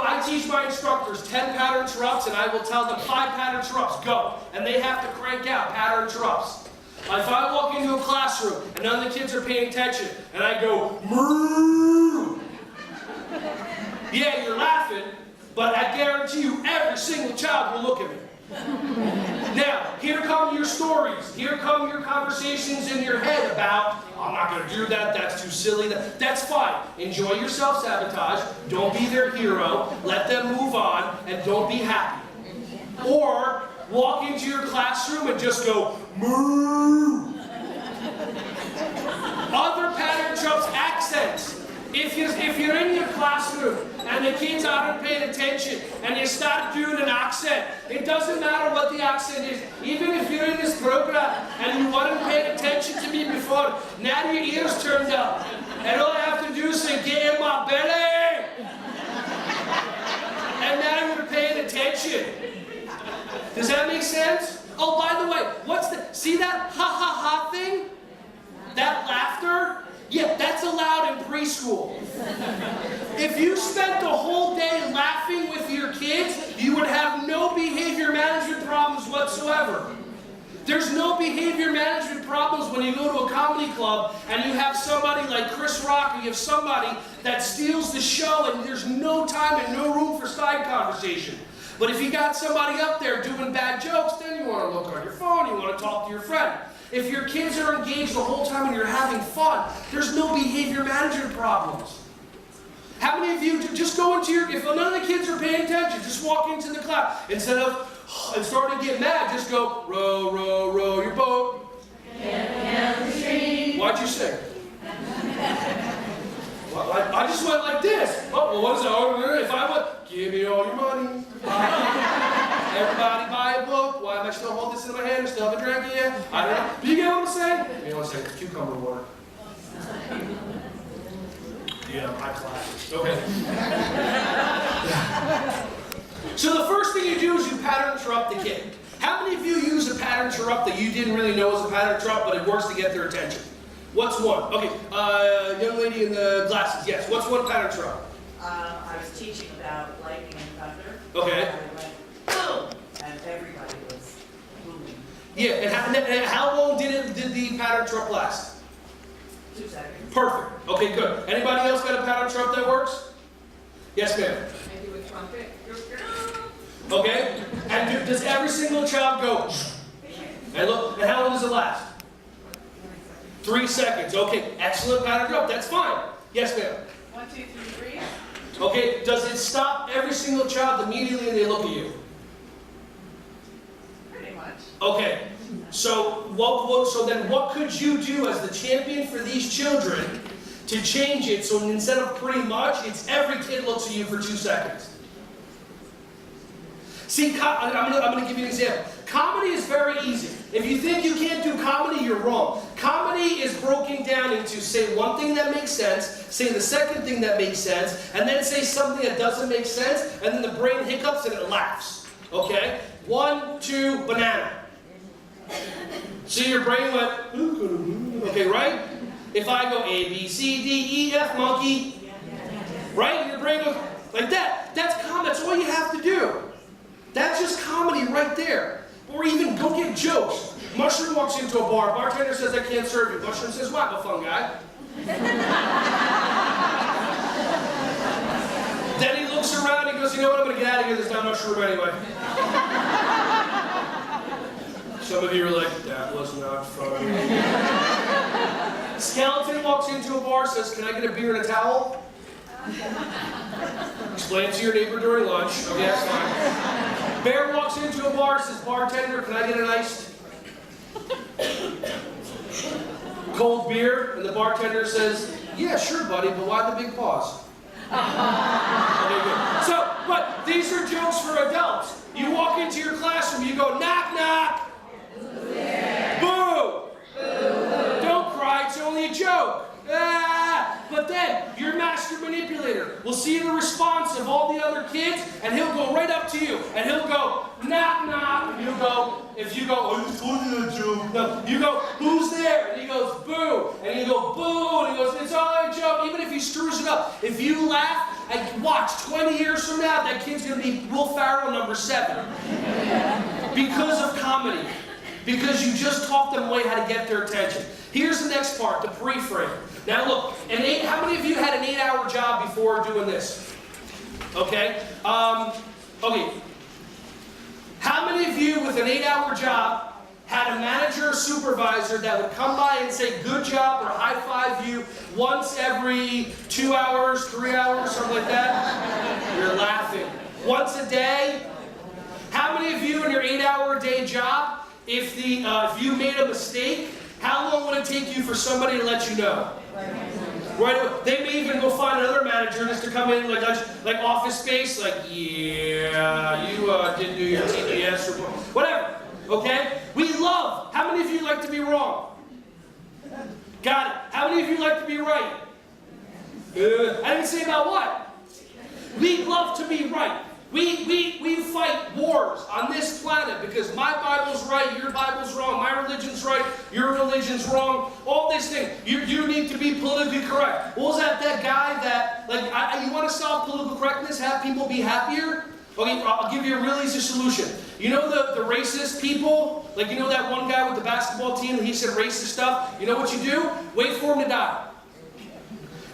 I teach my instructors 10 pattern interrupts, and I will tell them 5 pattern interrupts, go. And they have to crank out pattern interrupts. If I walk into a classroom and none of the kids are paying attention, and I go, moo. Yeah, you're laughing, but I guarantee you every single child will look at me. Now, here come your stories. Here come your conversations in your head about, I'm not going to do that, that's too silly. That's fine. Enjoy your self-sabotage. Don't be their hero. Let them move on, and don't be happy. Or walk into your classroom and just go, moo. Other pattern interrupts, accents. If you're in your classroom and the kids aren't paying attention and you start doing an accent, it doesn't matter what the accent is. Even if you're in this program and you weren't paying attention to me before, now your ears turned up. And all I have to do is say, get in my belly. And now you're paying attention. Does that make sense? Oh, by the way, see that ha-ha-ha thing? That laughter? Yeah, that's allowed in preschool. If you spent the whole day laughing with your kids, you would have no behavior management problems whatsoever. There's no behavior management problems when you go to a comedy club and you have somebody like Chris Rock, or you have somebody that steals the show and there's no time and no room for side conversation. But if you got somebody up there doing bad jokes, then you want to look on your phone, you want to talk to your friend. If your kids are engaged the whole time and you're having fun, there's no behavior management problems. How many of you just go into if none of the kids are paying attention, just walk into the class. Instead of and starting to get mad, just go, row, row, row your boat. Why'd you sing? Well, I just went like this. Oh, well, what is it? If I went, give me all your money. Everybody buy a book. Why am I still holding this in my hand? I still haven't drank it yet. I don't know. Do you get what I'm saying? You know what I'm saying? Cucumber water. Yeah, my classics. Okay. So the first thing you do is you pattern interrupt the kid. How many of you use a pattern interrupt that you didn't really know was a pattern interrupt, but it works to get their attention? What's one? Okay, young lady in the glasses. Yes. What's one pattern interrupt? I was teaching about lightning and thunder. Okay. And I went, boom! And everybody was booming. Yeah, and how long did the pattern interrupt last? 2 seconds. Perfect. Okay, good. Anybody else got a pattern interrupt that works? Yes, ma'am. I do a trumpet. Okay. And does every single child go? And look. And how long does it last? 3 seconds. Okay. Excellent pattern interrupt. That's fine. Yes, ma'am. 1, 2, 3, 3. Okay. Does it stop every single child immediately and they look at you? Pretty much. Okay. So then what could you do as the champion for these children to change it so instead of pretty much, it's every kid looks at you for 2 seconds? See, I'm going to give you an example. Comedy is very easy. If you think you can't do comedy, you're wrong. Comedy is broken down into say one thing that makes sense, say the second thing that makes sense, and then say something that doesn't make sense, and then the brain hiccups and it laughs. Okay? 1, 2, banana. See, your brain went, okay, right? If I go A, B, C, D, E, F, monkey, right? Your brain goes like that. That's comedy. That's all you have to do. That's just comedy right there. Or even go get jokes. Mushroom walks into a bar. Bartender says, I can't serve you. Mushroom says, what? I'm a fun guy. Then he looks around and he goes, you know what? I'm going to get out of here. There's not much room anyway. Some of you are like, that was not fun. Skeleton walks into a bar, says, can I get a beer and a towel? Explain it to your neighbor during lunch. Okay, that's fine. Bear walks into a bar, says, bartender, can I get an iced cold beer? And the bartender says, yeah, sure, buddy, but why the big pause? Okay, good. So, but these are jokes for adults. You walk into your classroom, you go, knock, knock. Boo! Don't cry, it's only a joke. But then, your master manipulator will see the response of all the other kids, and he'll go right up to you, and he'll go, knock, knock, and you'll go, if you go, I just told you that joke. No, you go, who's there? And he goes, boo. And you go, boo, and he goes, it's all a joke, even if he screws it up. If you laugh, and watch, 20 years from now, that kid's going to be Will Ferrell number 7. Because of comedy. Because you just taught them a way how to get their attention. Here's the next part, the pre-frame. Now look, how many of you had an 8-hour job before doing this? Okay? Okay. How many of you with an 8-hour job had a manager or supervisor that would come by and say good job or high-five you once every 2 hours, 3 hours, something like that? You're laughing. Once a day? How many of you in your 8-hour-a-day job, if you made a mistake, how long would it take you for somebody to let you know? Right away. They may even go find another manager just to come in like Office Space, like, yeah, you didn't do your TPS report, whatever. Okay? We love. How many of you like to be wrong? Got it. How many of you like to be right? I didn't say about what. We love to be right. We fight wars on this planet because my Bible's right, your Bible's wrong, my religion's right, your religion's wrong, all these things. You need to be politically correct. What was that guy that, you want to solve political correctness, have people be happier? Okay, I'll give you a real easy solution. You know the racist people? Like, you know that one guy with the basketball team and he said racist stuff? You know what you do? Wait for him to die.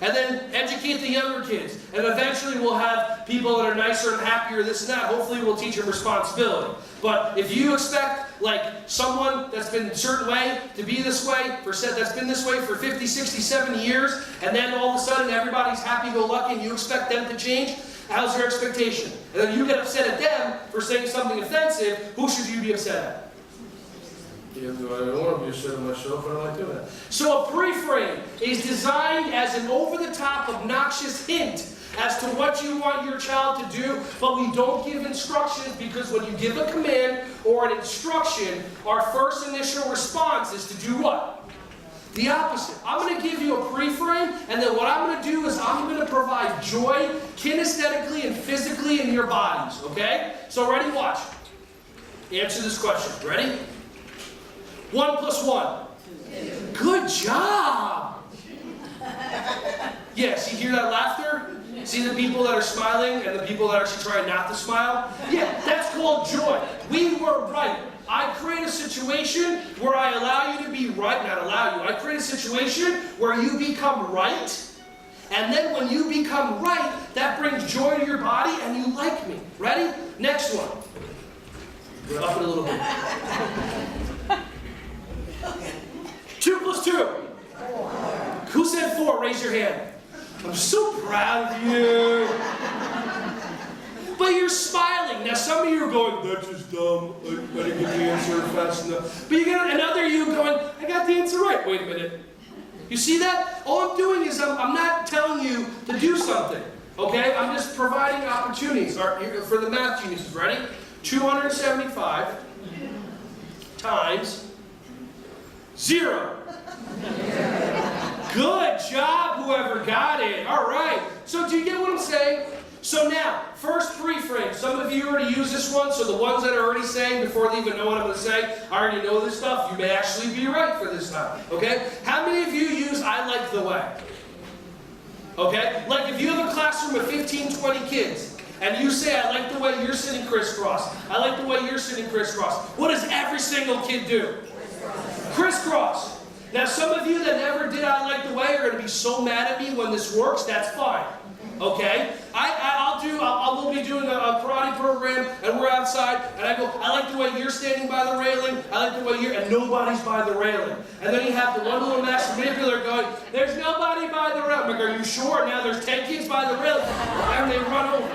And then educate the younger kids. And eventually we'll have people that are nicer and happier, this and that. Hopefully we'll teach them responsibility. But if you expect someone that's been a certain way to be this way, that's been this way for 50, 60, 70 years, and then all of a sudden everybody's happy-go-lucky and you expect them to change, how's your expectation? And then you get upset at them for saying something offensive, who should you be upset at? Yeah, I don't want to be upset at myself, I don't like doing that. So a pre-frame is designed as an over-the-top, obnoxious hint as to what you want your child to do, but we don't give instructions because when you give a command or an instruction, our first initial response is to do what? The opposite. I'm going to give you a pre-frame, and then what I'm going to do is I'm going to provide joy kinesthetically and physically in your bodies, okay? So ready? Watch. Answer this question. Ready? 1 + 1. Good job. Yes, you hear that laughter? See the people that are smiling and the people that are actually trying not to smile? Yeah, that's called joy. We were right. I create a situation where I allow you to be right, not allow you. I create a situation where you become right, and then when you become right, that brings joy to your body and you like me. Ready? Next one. We're up it a little bit. 2 + 2. Who said 4? Raise your hand. I'm so proud of you. But But you're smiling. Now some of you are going, that's just dumb. I didn't get the answer fast enough. But you got another you going, I got the answer right. Wait a minute. You see that? All I'm doing is I'm not telling you to do something. Okay? I'm just providing opportunities. All right, for the math geniuses, ready? 275 times 0. Good job, whoever got it. All right. So do you get what I'm saying? So now, first pre-frame. Some of you already use this one, so the ones that are already saying before they even know what I'm going to say, I already know this stuff, you may actually be right for this time. Okay? How many of you use I like the way? Okay? Like if you have a classroom of 15, 20 kids, and you say, I like the way you're sitting crisscross. I like the way you're sitting crisscross. What does every single kid do? Crisscross. Now some of you that never did I like the way are going to be so mad at me when this works. That's fine. Okay? We'll be doing a karate program, and we're outside, and I go, I like the way you're standing by the railing, I like the way you're, and nobody's by the railing. And then you have the one little master manipulator going, there's nobody by the railing. I'm like, are you sure? Now there's 10 kids by the railing, and they run over.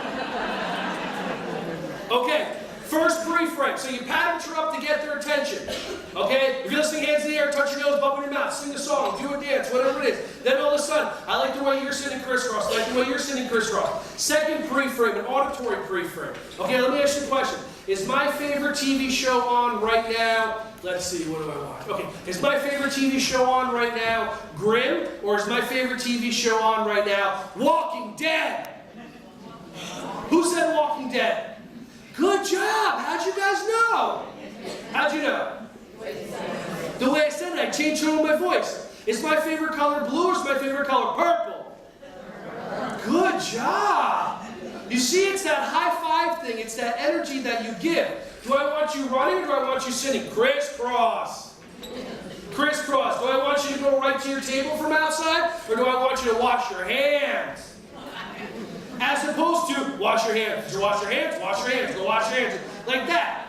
Okay, first pre-frame. So you pat them up to get their attention. Okay? If you're listening, hands in the air, touch your nose, bump in your mouth, sing a song, do a dance, whatever it is. Then all of a sudden, I like the way you're sitting crisscross, I like the way you're sitting crisscross. Second pre-frame, an auditory pre-frame. Okay, let me ask you a question. Is my favorite TV show on right now? Let's see, what do I watch? Okay, is my favorite TV show on right now Grimm? Or is my favorite TV show on right now Walking Dead? Who said Walking Dead? Good job! How'd you guys know? How'd you know? The way I said it, I changed tone of my voice. Is my favorite color blue or is my favorite color purple? Good job! You see, it's that high five thing. It's that energy that you give. Do I want you running or do I want you sitting? Crisscross. Crisscross. Do I want you to go right to your table from outside or do I want you to wash your hands? As opposed to, wash your hands. Did you wash your hands? Wash your hands. Go wash your hands. Like that.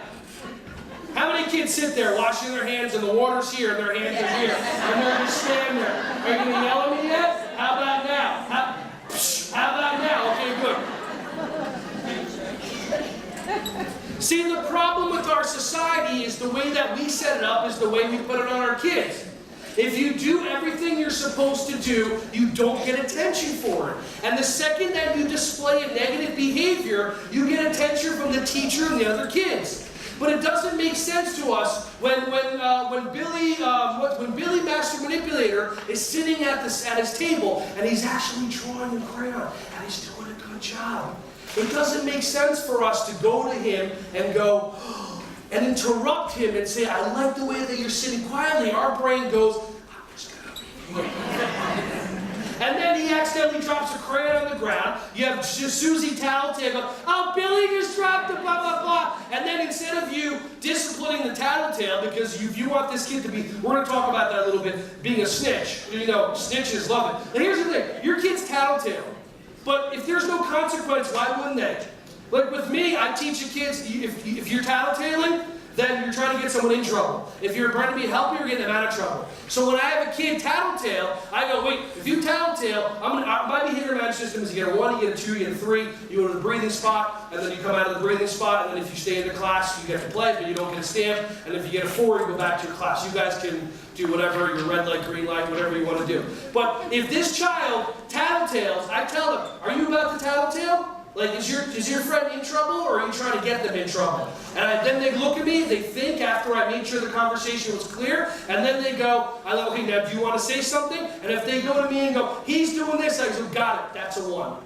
How many kids sit there washing their hands and the water's here and their hands are here? And they're just standing there. Are you going to yell at me yet? How about now? How about now? Okay, good. See, the problem with our society is the way that we set it up is the way we put it on our kids. If you do everything you're supposed to do, you don't get attention for it. And the second that you display a negative behavior, you get attention from the teacher and the other kids. But it doesn't make sense to us when Billy Master Manipulator is sitting at his table and he's actually drawing a crayon and he's doing a good job. It doesn't make sense for us to go to him and go, and interrupt him and say, I like the way that you're sitting quietly. Our brain goes, I'm just going to be And then he accidentally drops a crayon on the ground. You have Susie Tattletale go, oh, Billy just dropped the blah, blah, blah. And then instead of you disciplining the Tattletale, because you want this kid to be, we're going to talk about that a little bit, being a snitch. You know, snitches love it. And here's the thing, your kid's Tattletale. But if there's no consequence, why wouldn't they? Like with me, I teach the kids, if you're tattletaling, then you're trying to get someone in trouble. If you're trying to be a helper, you're getting them out of trouble. So when I have a kid tattletale, I go, wait, if you tattletale, my behavior management system is you get a 1, you get a 2, you get a 3, you go to the breathing spot, and then you come out of the breathing spot, and then if you stay in the class, you get to play, but you don't get a stamp, and if you get a 4, you go back to your class. You guys can do whatever, your red light, green light, whatever you want to do. But if this child tattletales, I tell them, are you about to tattletale? Like, is your friend in trouble, or are you trying to get them in trouble? And then they look at me, they think after I made sure the conversation was clear, and then they go, okay, now do you want to say something? And if they go to me and go, he's doing this, I go, got it, that's a 1.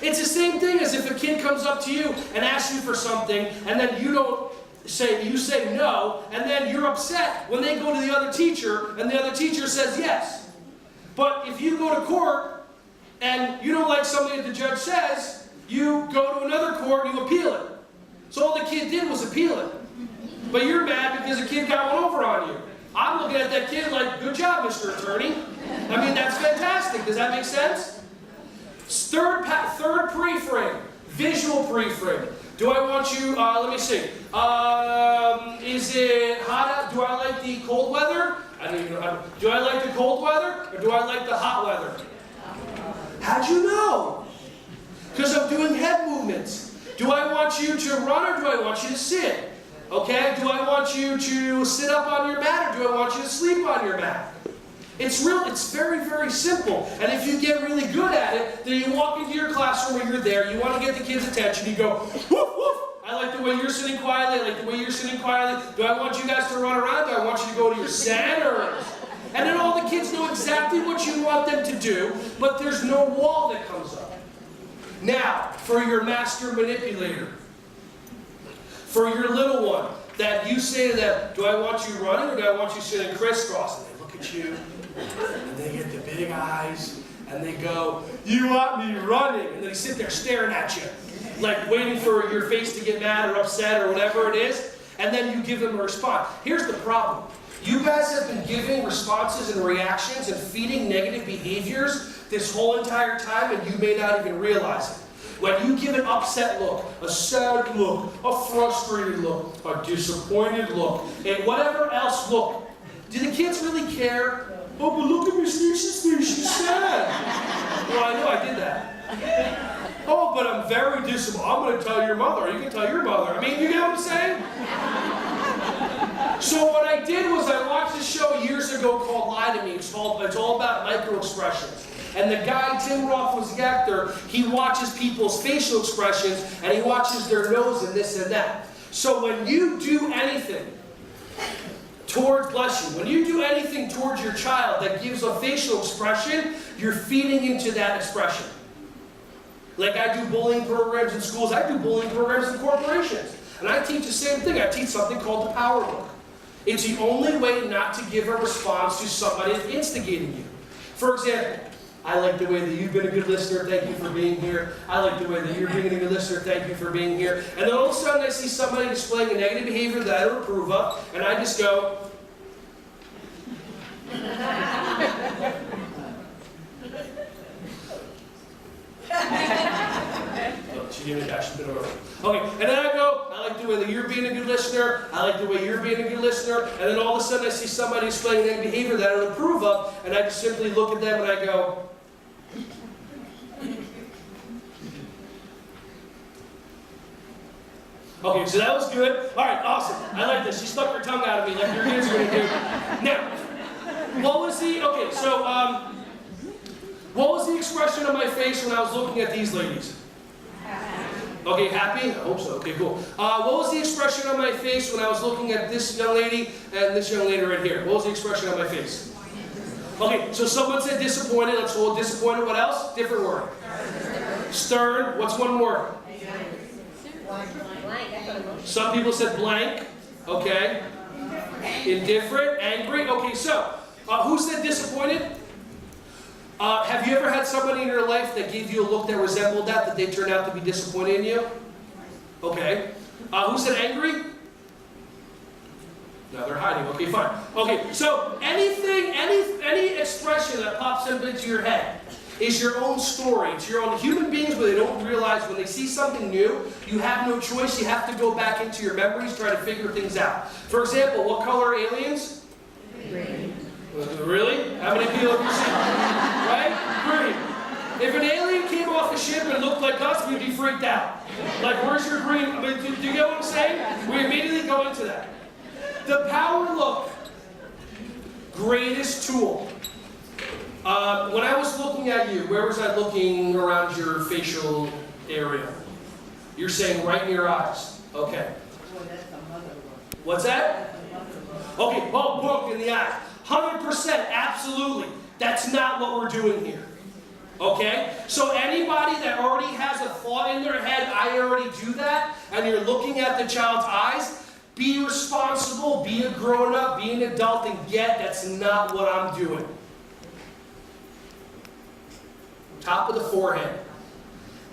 It's the same thing as if a kid comes up to you and asks you for something, and then you say no, and then you're upset when they go to the other teacher, and the other teacher says yes. But if you go to court, and you don't like something that the judge says, you go to another court and you appeal it. So all the kid did was appeal it. But you're mad because a kid got one over on you. I'm looking at that kid like, good job, Mr. Attorney. I mean, that's fantastic. Does that make sense? Third pre-frame, visual pre-frame. Do I want you, let me see. Is it hot out? Do I like the cold weather? I don't even know. Do I like the cold weather or do I like the hot weather? How'd you know? Because I'm doing head movements. Do I want you to run or do I want you to sit? Okay? Do I want you to sit up on your mat or do I want you to sleep on your mat? It's very, very simple. And if you get really good at it, then you walk into your classroom when you're there, you want to get the kids' attention, you go, woof, woof. I like the way you're sitting quietly, I like the way you're sitting quietly. Do I want you guys to run around? Do I want you to go to your centers? And then all the kids know exactly what you want them to do, but there's no wall that comes up. Now, for your master manipulator, for your little one, that you say to them, do I want you running or do I want you sitting crisscross? And they look at you, and they get the big eyes, and they go, you want me running? And they sit there staring at you, like waiting for your face to get mad or upset or whatever it is, and then you give them a response. Here's the problem. You guys have been giving responses and reactions and feeding negative behaviors this whole entire time, and you may not even realize it. When you give an upset look, a sad look, a frustrated look, a disappointed look, and whatever else look, do the kids really care? Oh, but look at Miss Lisa's face, she's sad. Well, I know I did that. Oh, but I'm very disappointed. I'm going to tell your mother. You can tell your mother. I mean, you get what I'm saying? So what I did was I watched a show years ago called Lie to Me. It's all about micro-expressions. And the guy, Tim Roth, was the actor. He watches people's facial expressions, and he watches their nose and this and that. So when you do anything towards, bless you, when you do anything towards your child that gives a facial expression, you're feeding into that expression. Like I do bullying programs in schools, I do bullying programs in corporations. And I teach the same thing. I teach something called the power look. It's the only way not to give a response to somebody that's instigating you. For example, I like the way that you've been a good listener, thank you for being here. I like the way that you're being a good listener, thank you for being here. And then all of a sudden I see somebody displaying a negative behavior that I don't approve of, and I just go, she gave me that, she's been over. Okay, and then I go, I like the way that you're being a good listener, I like the way you're being a good listener, and then all of a sudden I see somebody displaying a negative behavior that I don't approve of, and I just simply look at them and I go, okay, so that was good. All right, awesome. I like this. She stuck her tongue out of me like your kids are going to do. Now, what was the expression on my face when I was looking at these ladies? Okay, happy? I hope so. Okay, cool. What was the expression on my face when I was looking at this young lady and this young lady right here? What was the expression on my face? Okay, so someone said disappointed. Let's hold disappointed. What else? Different word. Stern. What's one word? Some people said blank. Okay. Indifferent. Angry. Okay, so who said disappointed? Have you ever had somebody in your life that gave you a look that resembled that they turned out to be disappointed in you? Okay. Who said angry? No, they're hiding. Okay, fine. Okay, so any expression that pops up into your head is your own story. It's your own. Human beings, when they don't realize, when they see something new, you have no choice. You have to go back into your memories, try to figure things out. For example, what color are aliens? Green. Really? How many people have you seen? Right? Green. If an alien came off a ship and looked like us, we'd be freaked out. Like, where's your green? I mean, do you get what I'm saying? We immediately go into that. The power look, greatest tool. When I was looking at you, where was I looking around your facial area? You're saying right in your eyes. Okay. What's that? Okay, oh, book in the eye. 100%, absolutely. That's not what we're doing here. Okay? So anybody that already has a thought in their head, I already do that, and you're looking at the child's eyes, be responsible, be a grown-up, be an adult, and get that's not what I'm doing. Top of the forehead.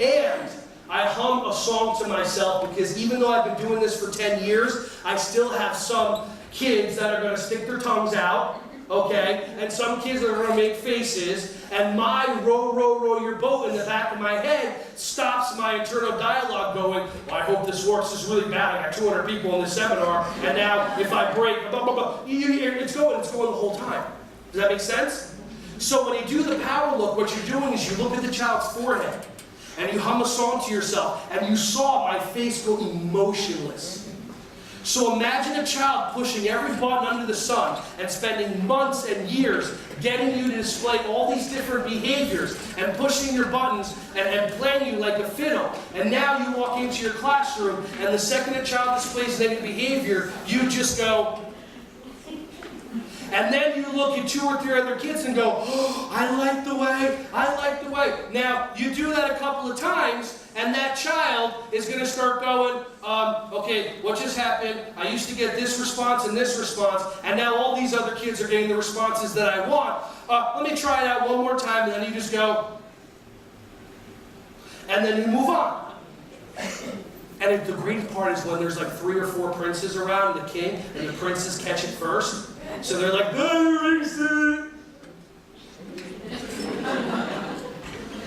And I hum a song to myself because even though I've been doing this for 10 years, I still have some kids that are going to stick their tongues out, okay? And some kids that are going to make faces, and my row, row, row your boat in the back of my head stops my internal dialogue going, well, I hope this works, this is really bad, I got 200 people in this seminar, and now if I break, blah, blah, blah. It's going the whole time. Does that make sense? So when you do the power look, what you're doing is you look at the child's forehead, and you hum a song to yourself, and you saw my face go emotionless. So imagine a child pushing every button under the sun and spending months and years getting you to display all these different behaviors and pushing your buttons and playing you like a fiddle. And now you walk into your classroom, and the second a child displays negative behavior, you just go. And then you look at 2 or 3 other kids and go, oh, I like the way, I like the way. Now, you do that a couple of times, and that child is going to start going, okay, what just happened? I used to get this response and this response, and now all these other kids are getting the responses that I want. Let me try it out one more time, and then you just go, and then you move on. And the great part is when there's like 3 or 4 princes around, the king, and the princes catch it first. So they're like, oh,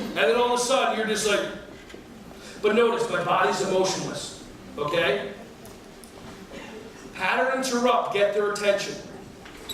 and then all of a sudden, you're just like, but notice, my body's emotionless, okay? Pattern interrupt, get their attention.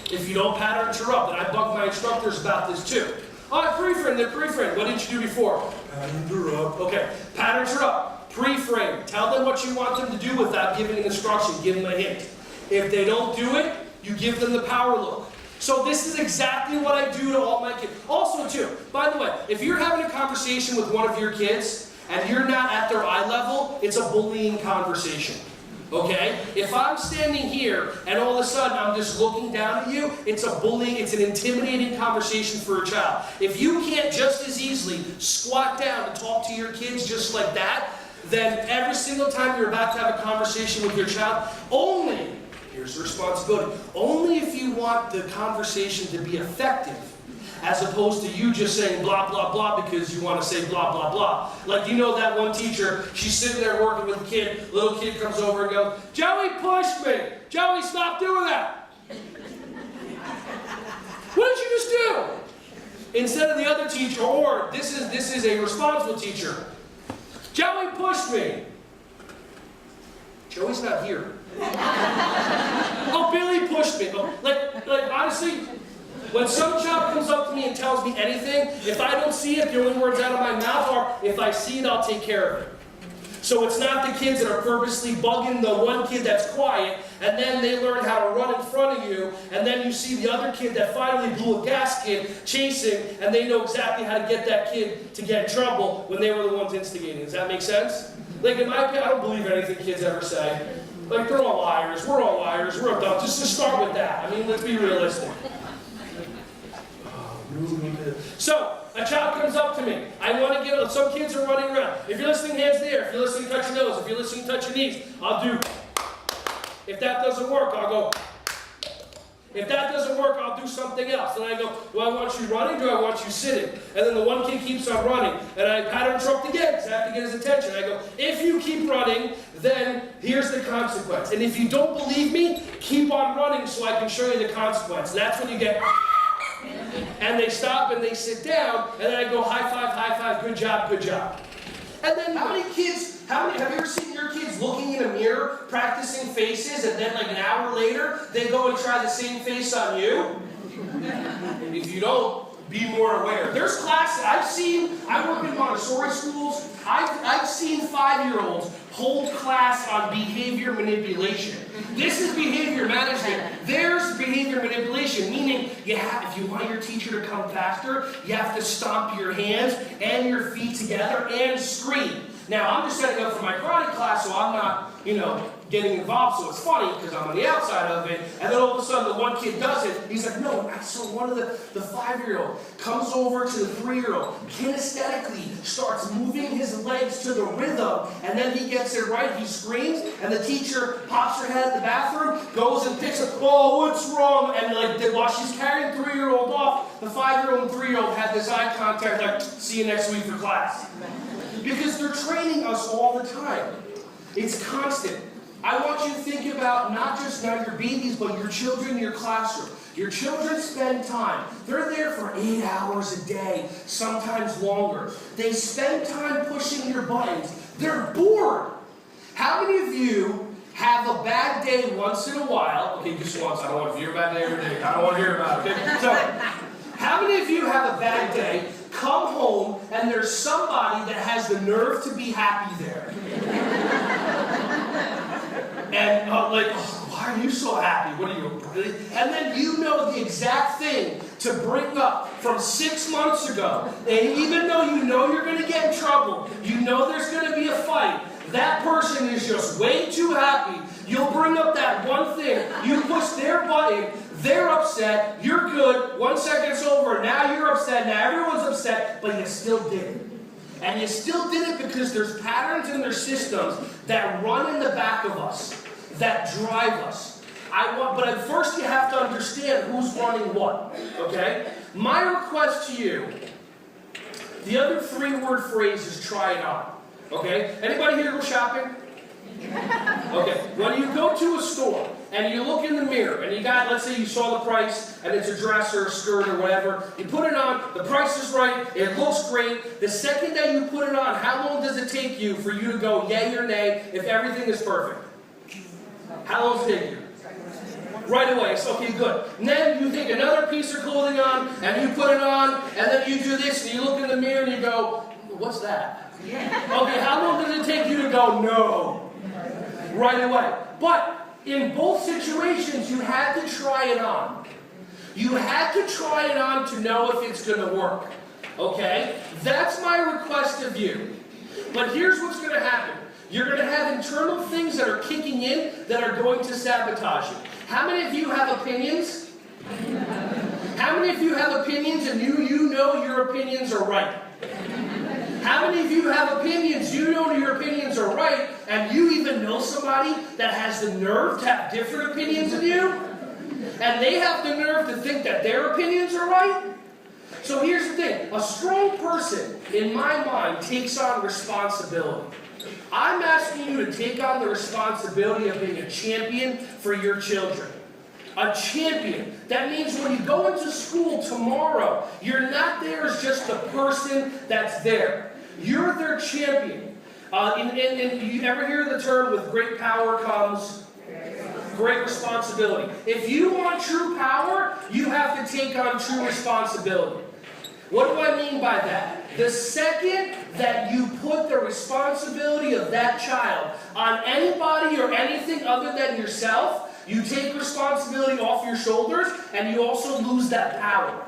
If you don't pattern interrupt, and I bug my instructors about this too. Oh, pre-frame, they're pre-frame. What did you do before? Pattern interrupt. Okay, pattern interrupt, pre-frame. Tell them what you want them to do without giving an instruction, give them a hint. If they don't do it, you give them the power look. So this is exactly what I do to all my kids. Also too, by the way, if you're having a conversation with one of your kids and you're not at their eye level, it's a bullying conversation. Okay? If I'm standing here and all of a sudden I'm just looking down at you, it's a bullying, it's an intimidating conversation for a child. If you can't just as easily squat down and talk to your kids just like that, then every single time you're about to have a conversation with your child, here's the responsibility. Only if you want the conversation to be effective, as opposed to you just saying blah, blah, blah because you want to say blah, blah, blah. Like, you know that one teacher, she's sitting there working with a kid, little kid comes over and goes, Joey pushed me. Joey, stop doing that. What did you just do? Instead of the other teacher, or this is a responsible teacher. Joey pushed me. Joey's not here. Oh, Billy pushed me. Oh, like honestly, when some child comes up to me and tells me anything, if I don't see it, the only words out of my mouth are, if I see it, I'll take care of it. So it's not the kids that are purposely bugging the one kid that's quiet, and then they learn how to run in front of you, and then you see the other kid that finally blew a gasket chasing, and they know exactly how to get that kid to get in trouble when they were the ones instigating. Does that make sense? Like, in my opinion, I don't believe anything kids ever say. Like, they're all liars, we're all liars, we're adults. Just to start with that. I mean, let's be realistic. So, a child comes up to me. I want to get, some kids are running around. If you're listening, hands there. If you're listening, touch your nose. If you're listening, touch your knees. I'll do. If that doesn't work, I'll go. If that doesn't work, I'll do something else. Then I go, do I want you running, do I want you sitting? And then the one kid keeps on running. And I pattern interrupt again, because I have to get his attention. I go, if you keep running, then here's the consequence. And if you don't believe me, keep on running so I can show you the consequence. And that's when you get, and they stop and they sit down, and then I go, high five, good job, good job. And then have you ever seen your kids looking in a mirror, practicing faces, and then like an hour later, they go and try the same face on you? And if you don't, be more aware. There's classes, I work in Montessori schools, I've seen 5-year-olds hold class on behavior manipulation. This is behavior management. There's behavior manipulation, meaning if you want your teacher to come faster, you have to stomp your hands and your feet together and scream. Now, I'm just setting up for my karate class, so I'm not, getting involved, so it's funny because I'm on the outside of it, and then all of a sudden the one kid does it, he's like, no, I saw one of the 5-year-old comes over to the 3-year-old, kinesthetically starts moving his legs to the rhythm, and then he gets it right, he screams, and the teacher pops her head in the bathroom, goes and picks up, oh, what's wrong? And while she's carrying the 3-year-old off, the 5-year-old and 3-year-old had this eye contact, like, see you next week for class. Because they're training us all the time. It's constant. I want you to think about not just now your babies, but your children in your classroom. Your children spend time. They're there for 8 hours a day, sometimes longer. They spend time pushing your buttons. They're bored. How many of you have a bad day once in a while? Okay, just once. I don't want to hear about it every day. I don't want to hear about it. Okay? So, how many of you have a bad day, come home and there's somebody that has the nerve to be happy there. And like, oh, why are you so happy? What are you, really? And then you know the exact thing to bring up from 6 months ago. And even though you know you're going to get in trouble, you know there's going to be a fight, that person is just way too happy. You'll bring up that one thing. You push their button. They're upset. You're good. 1 second's over. Now you're upset. Now everyone's upset. But you still did it. And you still did it because there's patterns in their systems that run in the back of us, that drive us. But at first you have to understand who's running what. Okay? My request to you, the other 3-word phrase is try it on. Okay? Anybody here go shopping? Okay. When you go to a store and you look in the mirror and you got, let's say you saw the price and it's a dress or a skirt or whatever, you put it on, the price is right, it looks great. The second that you put it on, how long does it take you for you to go yay or nay if everything is perfect? How long does it take you? Right away. So, okay, good. And then you take another piece of clothing on and you put it on and then you do this and you look in the mirror and you go, what's that? Okay, how long does it take you to go, no? Right away. But in both situations, you had to try it on. You had to try it on to know if it's going to work. Okay? That's my request of you. But here's what's going to happen. You're going to have internal things that are kicking in that are going to sabotage you. How many of you have opinions? How many of you have opinions and you know your opinions are right? How many of you have opinions, you know your opinions are right, and you even know somebody that has the nerve to have different opinions than you? And they have the nerve to think that their opinions are right? So here's the thing. A strong person, in my mind, takes on responsibility. I'm asking you to take on the responsibility of being a champion for your children. A champion. That means when you go into school tomorrow, you're not there as just a person that's there. You're their champion. And you ever hear the term, with great power comes great responsibility? If you want true power, you have to take on true responsibility. What do I mean by that? The second that you put the responsibility of that child on anybody or anything other than yourself, you take responsibility off your shoulders and you also lose that power.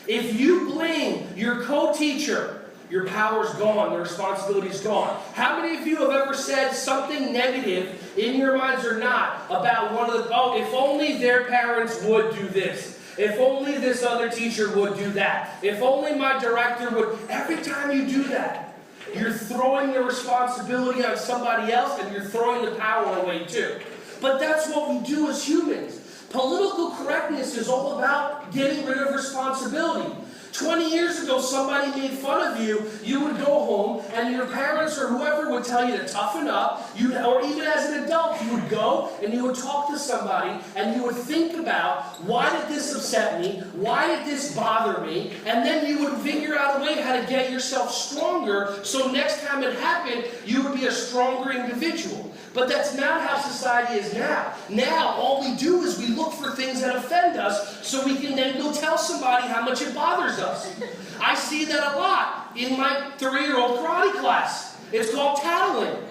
If you blame your co-teacher, your power's gone, the responsibility's gone. How many of you have ever said something negative, in your minds or not, about one of the, oh, if only their parents would do this. If only this other teacher would do that. If only my director would. Every time you do that, you're throwing the responsibility on somebody else and you're throwing the power away too. But that's what we do as humans. Political correctness is all about getting rid of responsibility. 20 years ago, somebody made fun of you, you would go home, and your parents or whoever would tell you to toughen up, or even as an adult, you would go and you would talk to somebody, and you would think about, why did this upset me? Why did this bother me? And then you would figure out a way how to get yourself stronger, so next time it happened, you would be a stronger individual. But that's not how society is now. Now, all we do is we look for things that offend us so we can then go tell somebody how much it bothers us. I see that a lot in my 3-year-old karate class. It's called tattling.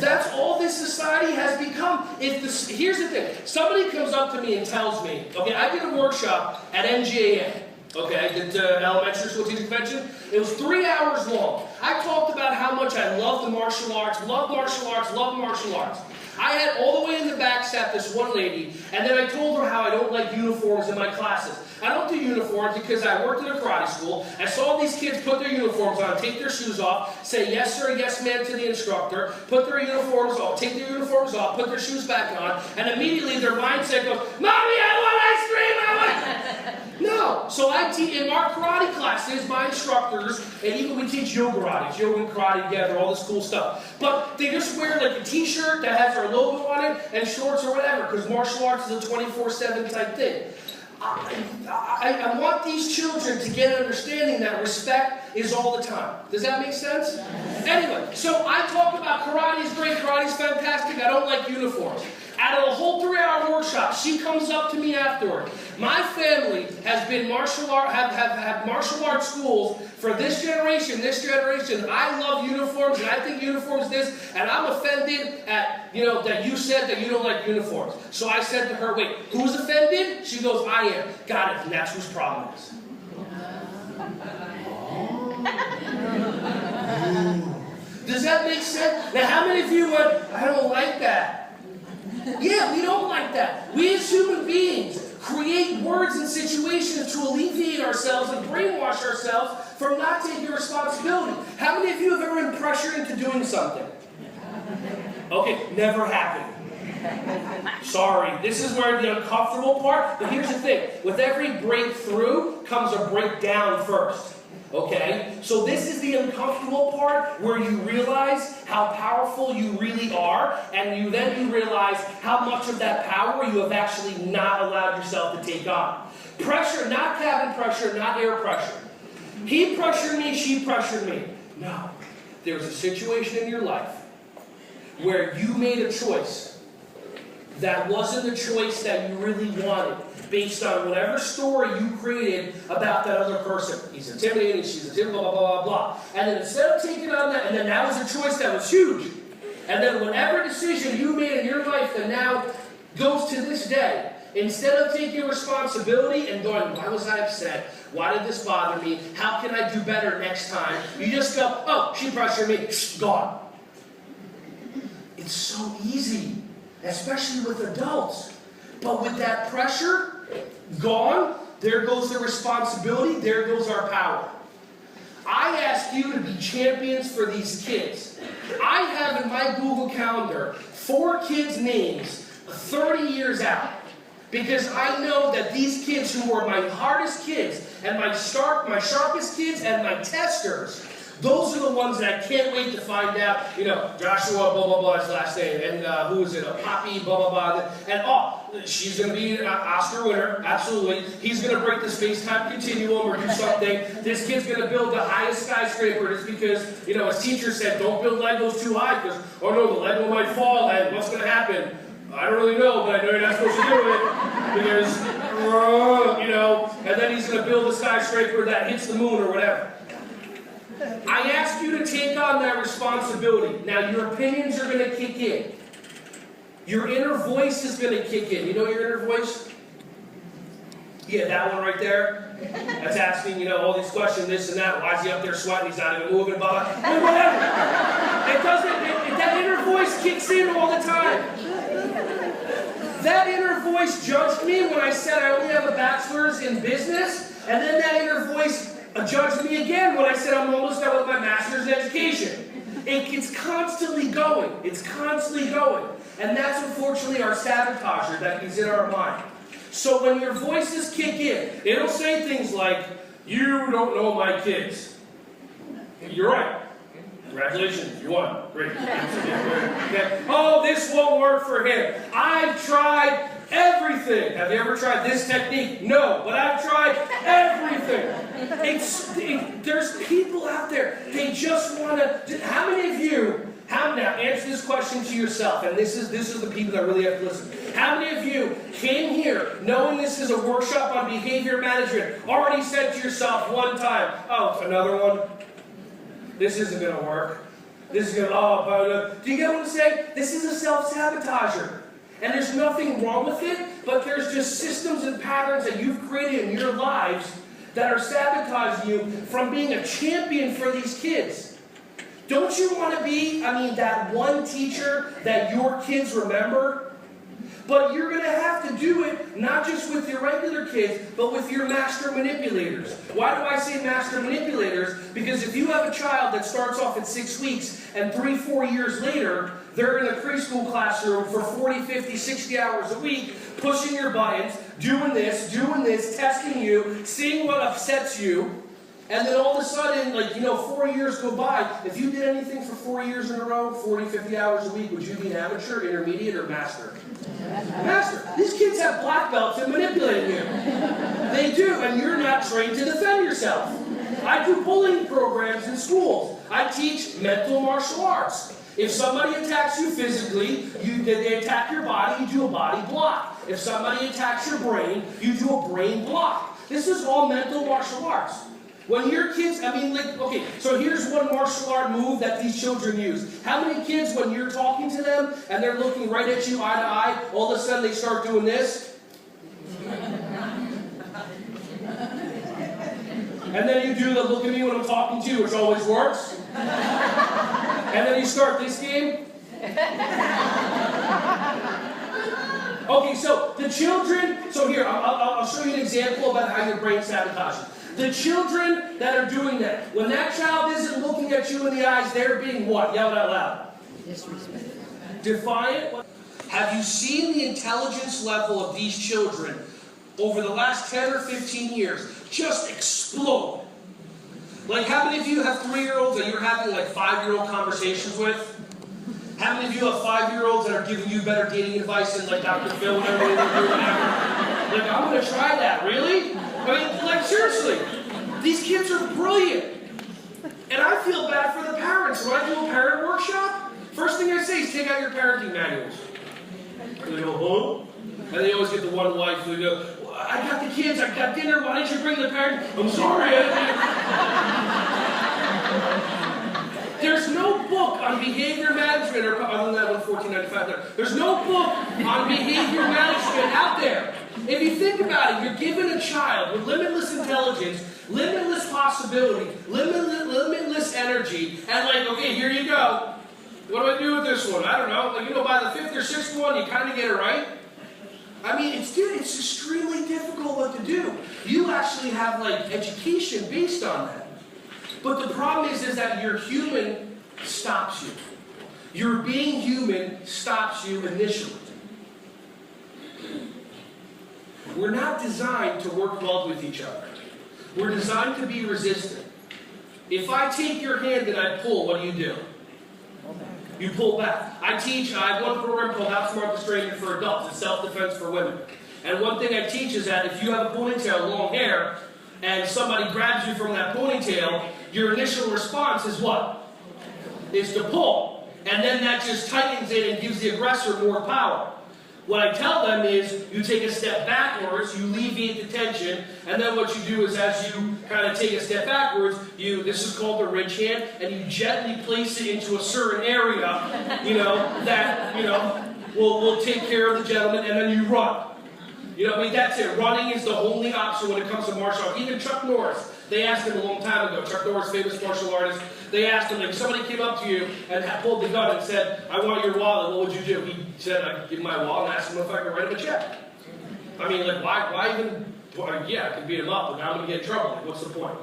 That's all this society has become. Here's the thing. Somebody comes up to me and tells me, okay, I did a workshop at NJA. Okay, I did elementary school teacher convention. It was 3 hours long. I talked about how much I love the martial arts, love martial arts, love martial arts. I had all the way in the back sat this one lady, and then I told her how I don't like uniforms in my classes. I don't do uniforms because I worked in a karate school. I saw these kids put their uniforms on, take their shoes off, say yes sir, yes ma'am to the instructor, put their uniforms off, take their uniforms off, put their shoes back on, and immediately their mindset goes, Mommy, I want ice cream, I want... No. So I teach, in our karate classes, my instructors, and even we teach yoga and karate together, all this cool stuff. But they just wear like a t-shirt that has our logo on it, and shorts or whatever, because martial arts is a 24/7 type thing. I want these children to get an understanding that respect is all the time. Does that make sense? Anyway, so I talk about karate is great, karate is fantastic, I don't like uniforms. Out of a whole 3-hour workshop, workshop. She comes up to me afterward. My family has been have martial arts schools for this generation. I love uniforms, and I think uniforms this, and I'm offended at, that you said that you don't like uniforms. So I said to her, wait, who's offended? She goes, I am. Got it, and that's whose problem is. Does that make sense? Now, how many of you went, I don't like that? Yeah, we don't like that. We as human beings create words and situations to alleviate ourselves and brainwash ourselves from not taking responsibility. How many of you have ever been pressured into doing something? Okay, never happened. Sorry, this is where the uncomfortable part, but here's the thing. With every breakthrough comes a breakdown first. Okay? So this is the uncomfortable part where you realize how powerful you really are, and you realize how much of that power you have actually not allowed yourself to take on. Pressure, not cabin pressure, not air pressure. He pressured me, she pressured me. No. There was a situation in your life where you made a choice that wasn't the choice that you really wanted, based on whatever story you created about that other person. He's intimidating, she's intimidating, blah, blah, blah, blah. And then instead of taking on that, and then that was a choice that was huge. And then whatever decision you made in your life that now goes to this day, instead of taking responsibility and going, why was I upset? Why did this bother me? How can I do better next time? You just go, oh, she pressured me, gone. It's so easy, especially with adults. But with that pressure gone, there goes the responsibility, there goes our power. I ask you to be champions for these kids. I have in my Google Calendar 4 kids' names 30 years out. Because I know that these kids who were my hardest kids, and my sharpest kids, and my testers, those are the ones that I can't wait to find out, Joshua, blah, blah, blah, his last name, and who is it, Poppy, blah, blah, blah, and she's going to be an Oscar winner, absolutely. He's going to break the space-time continuum or do something. This kid's going to build the highest skyscraper just because, his teacher said, don't build Legos too high because, oh no, the Lego might fall, and what's going to happen? I don't really know, but I know you're not supposed to do it because, and then he's going to build a skyscraper that hits the moon or whatever. I ask you to take on that responsibility. Now, your opinions are going to kick in. Your inner voice is going to kick in. You know your inner voice? Yeah, that one right there. That's asking, all these questions, this and that. Why is he up there sweating? He's not even moving, blah, blah. But whatever. That inner voice kicks in all the time. That inner voice judged me when I said I only have a bachelor's in business, and then that inner voice judged me again when I said I'm almost done with my master's in education. It's constantly going. It's constantly going. And that's unfortunately our sabotager that is in our mind. So when your voices kick in, it'll say things like, you don't know my kids. You're right. Congratulations, you won. Great. Okay. Oh, this won't work for him. I've tried everything. Have you ever tried this technique? No, but I've tried everything. There's people out there, they just want to, how many of you, now answer this question to yourself, and this is the people that really have to listen. How many of you came here knowing this is a workshop on behavior management, already said to yourself one time, oh, another one? This isn't going to work. This is going to, do you get what I'm saying? This is a self-sabotager. And there's nothing wrong with it, but there's just systems and patterns that you've created in your lives that are sabotaging you from being a champion for these kids. Don't you want to be, that one teacher that your kids remember? But you're going to have to do it not just with your regular kids, but with your master manipulators. Why do I say master manipulators? Because if you have a child that starts off at 6 weeks and 3-4 years later, they're in a preschool classroom for 40, 50, 60 hours a week, pushing your buttons, doing this, testing you, seeing what upsets you, and then all of a sudden, 4 years go by. If you did anything for 4 years in a row, 40, 50 hours a week, would you be an amateur, intermediate, or master? Master. These kids have black belts in manipulating you. They do, and you're not trained to defend yourself. I do bullying programs in schools. I teach mental martial arts. If somebody attacks you physically, they attack your body, you do a body block. If somebody attacks your brain, you do a brain block. This is all mental martial arts. When your kids, okay, so here's one martial art move that these children use. How many kids, when you're talking to them and they're looking right at you eye to eye, all of a sudden they start doing this? And then you do the look at me when I'm talking to you, which always works. And then you start this game. Okay, so the children, so here, I'll show you an example about how your brain sabotages. The children that are doing that, when that child isn't looking at you in the eyes, they're being what? Yell it out loud. Disrespectful. Defiant. Have you seen the intelligence level of these children over the last 10 or 15 years just explode? Like, how many of you have 3-year-olds that you're having like 5-year-old conversations with? How many of you have 5-year-olds that are giving you better dating advice than like Dr. Phil, whatever they're doing? Like, I'm going to try that, really? Like, seriously, these kids are brilliant. And I feel bad for the parents. When I do a parent workshop, first thing I say is take out your parenting manuals. And they go, huh? And they always get the one wife who go, I got the kids, I got dinner, why didn't you bring the parent? I'm sorry. There's no book on behavior management, or other than that one, $14.95 there. There's no book on behavior management out there. If you think about it, you're given a child with limitless intelligence, limitless possibility, limitless energy, and like, okay, here you go. What do I do with this one? I don't know. Like, by the 5th or 6th one, you kind of get it right. It's extremely difficult what to do. You actually have like education based on that. But the problem is that your human stops you. Your being human stops you initially. We're not designed to work well with each other. We're designed to be resistant. If I take your hand and I pull, what do? You pull back. I have one program called Outsmart the Stranger for adults. It's self-defense for women. And one thing I teach is that if you have a ponytail, long hair, and somebody grabs you from that ponytail, your initial response is what? Is to pull. And then that just tightens it and gives the aggressor more power. What I tell them is, you take a step backwards, you alleviate the tension, and then what you do is as you kind of take a step backwards, this is called the ridge hand, and you gently place it into a certain area, that, will take care of the gentleman, and then you run. That's it. Running is the only option when it comes to martial arts. Even Chuck Norris, they asked him a long time ago, Chuck Norris, famous martial artist, they asked him, if somebody came up to you and pulled the gun and said, I want your wallet, what would you do? He said, I'd give him my wallet and ask him if I could write him a check. Why even, I could beat him up, but I'm going to get in trouble. What's the point?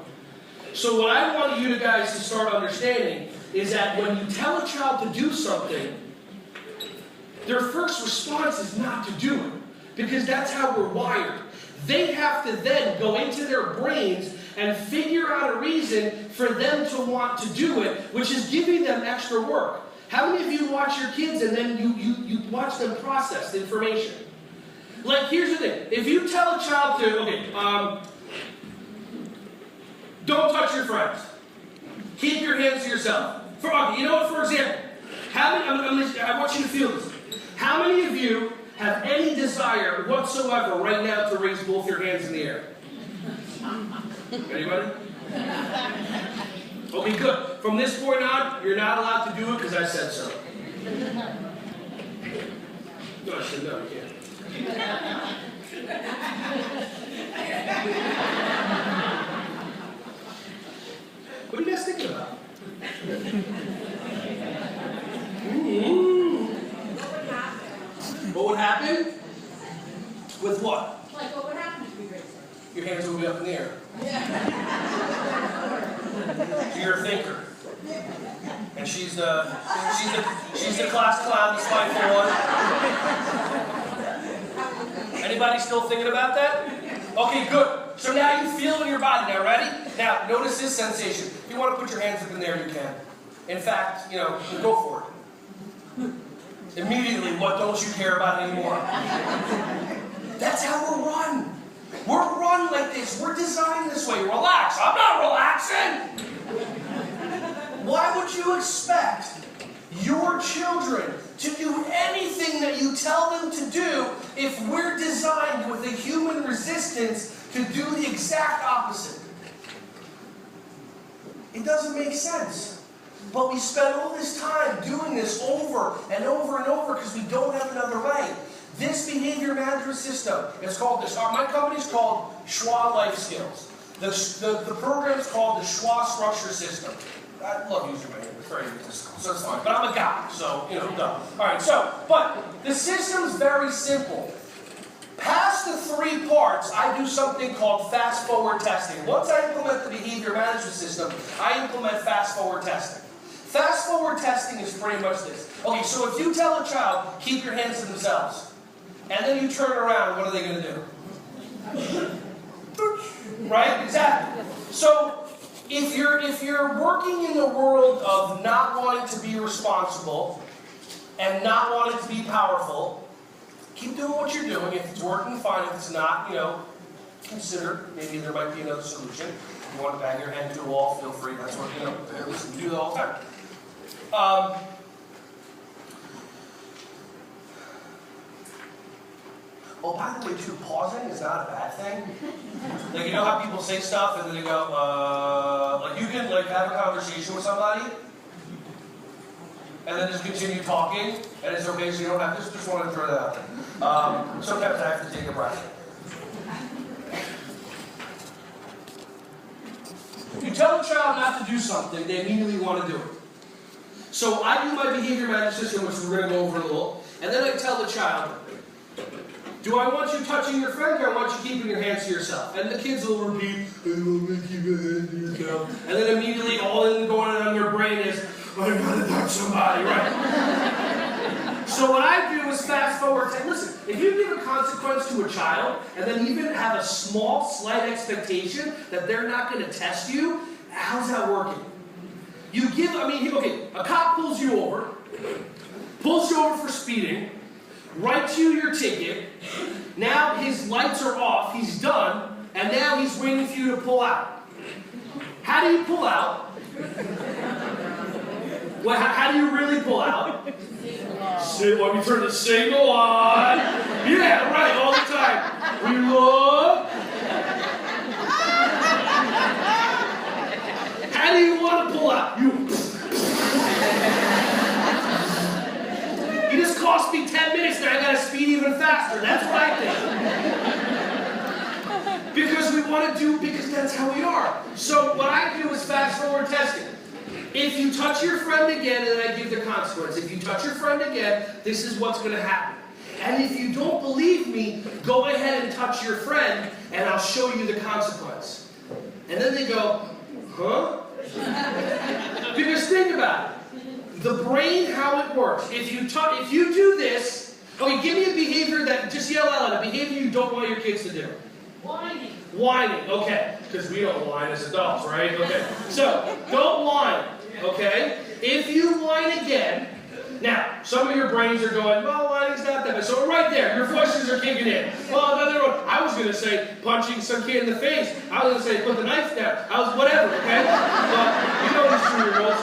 So what I want you guys to start understanding is that when you tell a child to do something, their first response is not to do it, because that's how we're wired. They have to then go into their brains and figure out a reason for them to want to do it, which is giving them extra work. How many of you watch your kids and then you watch them process the information? Like, here's the thing. If you tell a child to, don't touch your friends. Keep your hands to yourself. For example, I want you to feel this. How many of you have any desire whatsoever right now to raise both your hands in the air? Anybody? Okay, good. From this point on, you're not allowed to do it because I said so. No, I said no, you can't. What are you guys thinking about? What would happen? With what? Like, what would happen if we raised her? Your hands will be up in the air. You're a thinker. And she's the class clown, the spiteful one. Anybody still thinking about that? Okay, good. So now you feel it in your body. Now, ready? Now, notice this sensation. If you want to put your hands up in there, you can. In fact, go for it. Immediately, what don't you care about anymore? That's how we're run. We're run like this. We're designed this way. Relax. I'm not relaxing. Why would you expect your children to do anything that you tell them to do if we're designed with a human resistance to do the exact opposite? It doesn't make sense. But we spend all this time doing this over and over and over because we don't have another way. This behavior management system, it's called this. My company's called Shuali Life Skills. The program is called the Shuali Structure System. I love using my name. It's very difficult, so it's fine. But I'm a guy, so, duh. All right, but the system's very simple. Past the 3 parts, I do something called fast-forward testing. Once I implement the behavior management system, I implement fast-forward testing. Fast-forward testing is pretty much this. Okay, so if you tell a child, keep your hands to themselves, and then you turn around, what are they going to do? Right? Exactly. So, if you're working in the world of not wanting to be responsible and not wanting to be powerful, keep doing what you're doing. If it's working, fine. If it's not, consider maybe there might be another solution. If you want to bang your head into a wall, feel free. That's what, listen, we do that all the time. Oh, by the way, too, pausing is not a bad thing. Like, you know how people say stuff and then they go, like you can have a conversation with somebody and then just continue talking and it's okay, so you don't have to, just want to throw that out there. Sometimes I have to take a breath. If you tell a child not to do something, they immediately want to do it. So I do my behavior management system, which we're going to go over in a little, and then I tell the child, do I want you touching your friend, or I want you keeping your hands to yourself? And the kids will repeat, I want to keep your hands to yourself. And then immediately all in going on in their brain is, I gotta touch somebody, right? So what I do is fast forward. Listen, if you give a consequence to a child, and then even have a small, slight expectation that they're not going to test you, how's that working? You give, a cop pulls you over for speeding, writes you your ticket, now his lights are off, he's done, and now he's waiting for you to pull out. How do you pull out? Well, how do you really pull out? Let me turn the signal on. Yeah, right, all the time. We look. How do you want to pull out? You just cost me 10 minutes and I got to speed even faster. That's what I think. Because because that's how we are. So what I do is fast forward testing. If you touch your friend again, and then I give the consequence. If you touch your friend again, this is what's going to happen. And if you don't believe me, go ahead and touch your friend, and I'll show you the consequence. And then they go, huh? Because think about it. The brain, how it works. If you do this, okay, give me a behavior that, just yell out, a behavior you don't want your kids to do. Whining. Whining, okay. Because we don't whine as adults, right? Okay. So, don't whine, okay? If you whine again, now, some of your brains are going, well, whining's not that bad. So right there, your voices are kicking in. Well, another one, I was going to say punching some kid in the face. I was going to say put the knife down. Whatever, okay? But you know these 2-year-olds.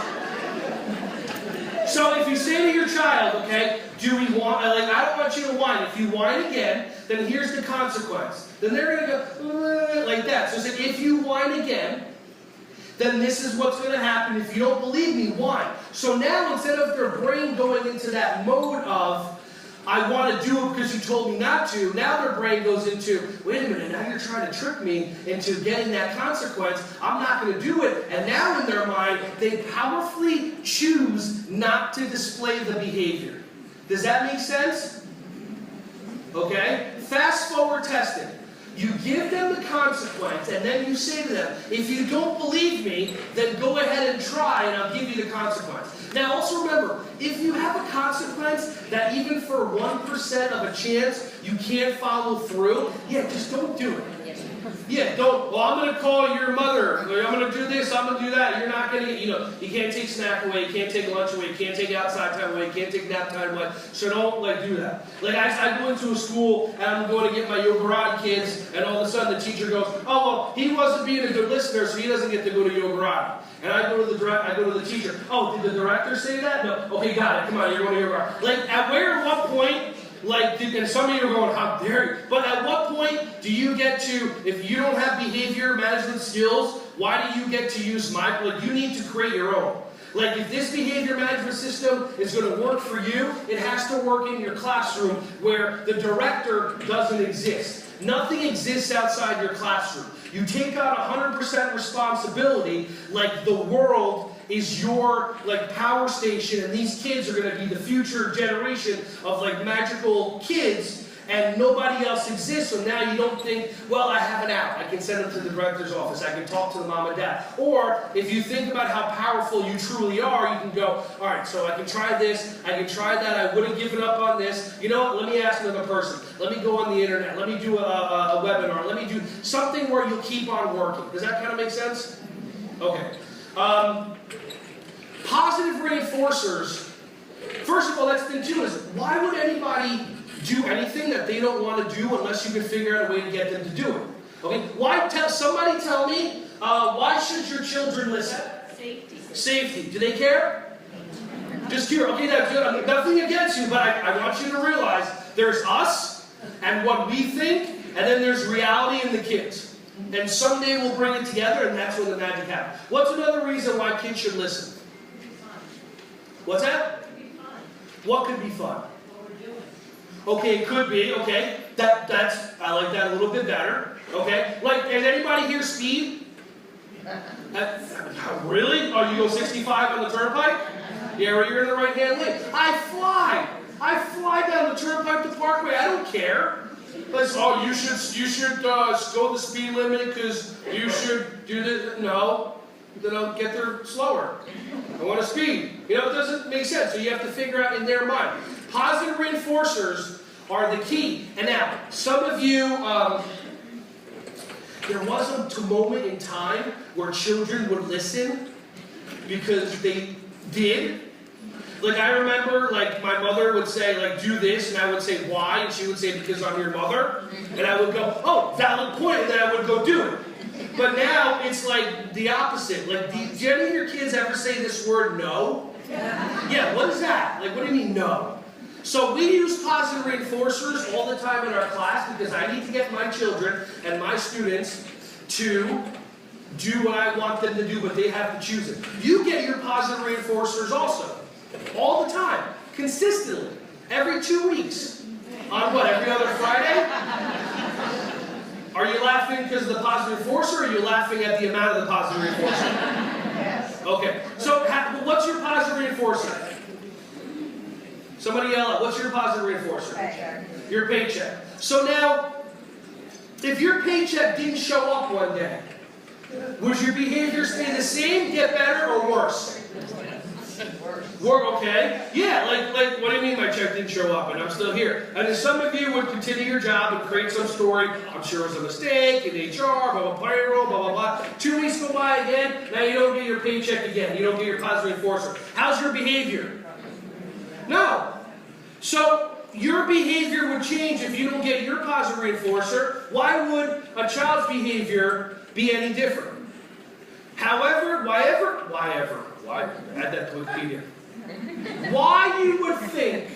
So if you say to your child, okay, do we want, I don't want you to whine. If you whine again, then here's the consequence. Then they're going to go, like that. So say, if you whine again, then this is what's going to happen. If you don't believe me, whine. So now, instead of their brain going into that mode of, I want to do it because you told me not to, now their brain goes into, wait a minute, now you're trying to trick me into getting that consequence. I'm not going to do it. And now in their mind, they powerfully choose not to display the behavior. Does that make sense? Okay? Fast forward testing. You give them the consequence, and then you say to them, if you don't believe me, then go ahead and try, and I'll give you the consequence. Now, also remember, if you have a consequence that even for 1% of a chance you can't follow through, yeah, just don't do it. Yeah, don't, well, I'm going to call your mother. I'm going to do this, I'm going to do that. You're not going to, you can't take snack away, you can't take lunch away, you can't take outside time away, you can't take nap time away. So don't, do that. I go into a school, and I'm going to get my Yogarati kids, and all of a sudden the teacher goes, oh, well, he wasn't being a good listener, so he doesn't get to go to Yogarati. And I go to the teacher, oh, did the director say that? No. Okay, got it, come on, you're going to Yogarati. At what point, and some of you are going, how dare you? But at what point do you get to, if you don't have behavior management skills, why do you get to use you need to create your own. If this behavior management system is going to work for you, it has to work in your classroom where the director doesn't exist. Nothing exists outside your classroom. You take out 100% responsibility, the world is your power station, and these kids are going to be the future generation of magical kids, and nobody else exists. So now you don't think, well, I have an out. I can send them to the director's office. I can talk to the mom and dad. Or if you think about how powerful you truly are, you can go, all right, so I can try this, I can try that, I wouldn't give up on this. You know what? Let me ask another person. Let me go on the internet. Let me do a webinar. Let me do something where you'll keep on working. Does that kind of make sense? Okay. Positive reinforcers. First of all, that's the thing too, is why would anybody do anything that they don't want to do unless you can figure out a way to get them to do it? Okay? Somebody tell me, why should your children listen? Safety. Safety. Do they care? Just curious. Okay, that's good. I mean, nothing against you, but I want you to realize there's us and what we think, and then there's reality and the kids. And someday we'll bring it together, and that's when the magic happens. What's another reason why kids should listen? What's that? What could be fun? Okay, it could be. Okay, I like that a little bit better. Okay, has anybody here speed? Really? Oh, you go 65 on the turnpike? Yeah, well, you're in the right-hand lane. I fly down the turnpike to Parkway. I don't care. You should go the speed limit because you should do this. No. Then I'll get there slower. I want to speed. It doesn't make sense. So you have to figure out in their mind. Positive reinforcers are the key. And now, some of you, there was a moment in time where children would listen because they did. I remember, my mother would say, do this, and I would say, why? And she would say, because I'm your mother. And I would go, oh, valid point, and then I would go do it. But now, it's the opposite. Do any of your kids ever say this word, no? Yeah, what is that? What do you mean, no? So we use positive reinforcers all the time in our class because I need to get my children and my students to do what I want them to do, but they have to choose it. You get your positive reinforcers also. All the time. Consistently. Every 2 weeks. On what, every other Friday? Are you laughing because of the positive reinforcer, or are you laughing at the amount of the positive reinforcer? Yes. Okay. So, what's your positive reinforcer? Somebody yell out, what's your positive reinforcer? Paycheck. Your paycheck. So now, if your paycheck didn't show up one day, would your behavior stay the same, get better, or worse? Okay. Yeah, what do you mean my check didn't show up and I'm still here? And then some of you would continue your job and create some story. I'm sure it was a mistake in HR, blah, blah, payroll, blah, blah, blah. 2 weeks go by again, now you don't get your paycheck again. You don't get your positive reinforcer. How's your behavior? No. So, your behavior would change if you don't get your positive reinforcer. Why would a child's behavior be any different? However, add that to Wikipedia. Why you would think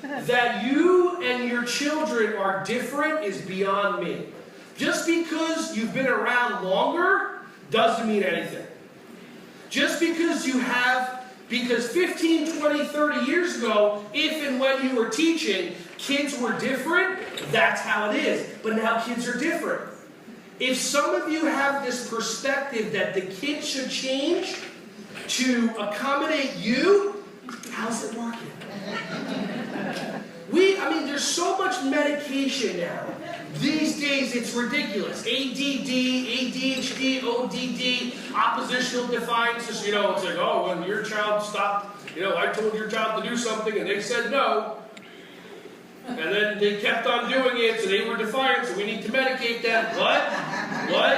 that you and your children are different is beyond me. Just because you've been around longer doesn't mean anything. Just because because 15, 20, 30 years ago, if and when you were teaching, kids were different, that's how it is. But now kids are different. If some of you have this perspective that the kids should change to accommodate you, how's it working? There's so much medication now. These days, it's ridiculous. ADD, ADHD, ODD, oppositional defiance. It's when your child stopped, I told your child to do something and they said no. And then they kept on doing it, so they were defiant, so we need to medicate them. What? What?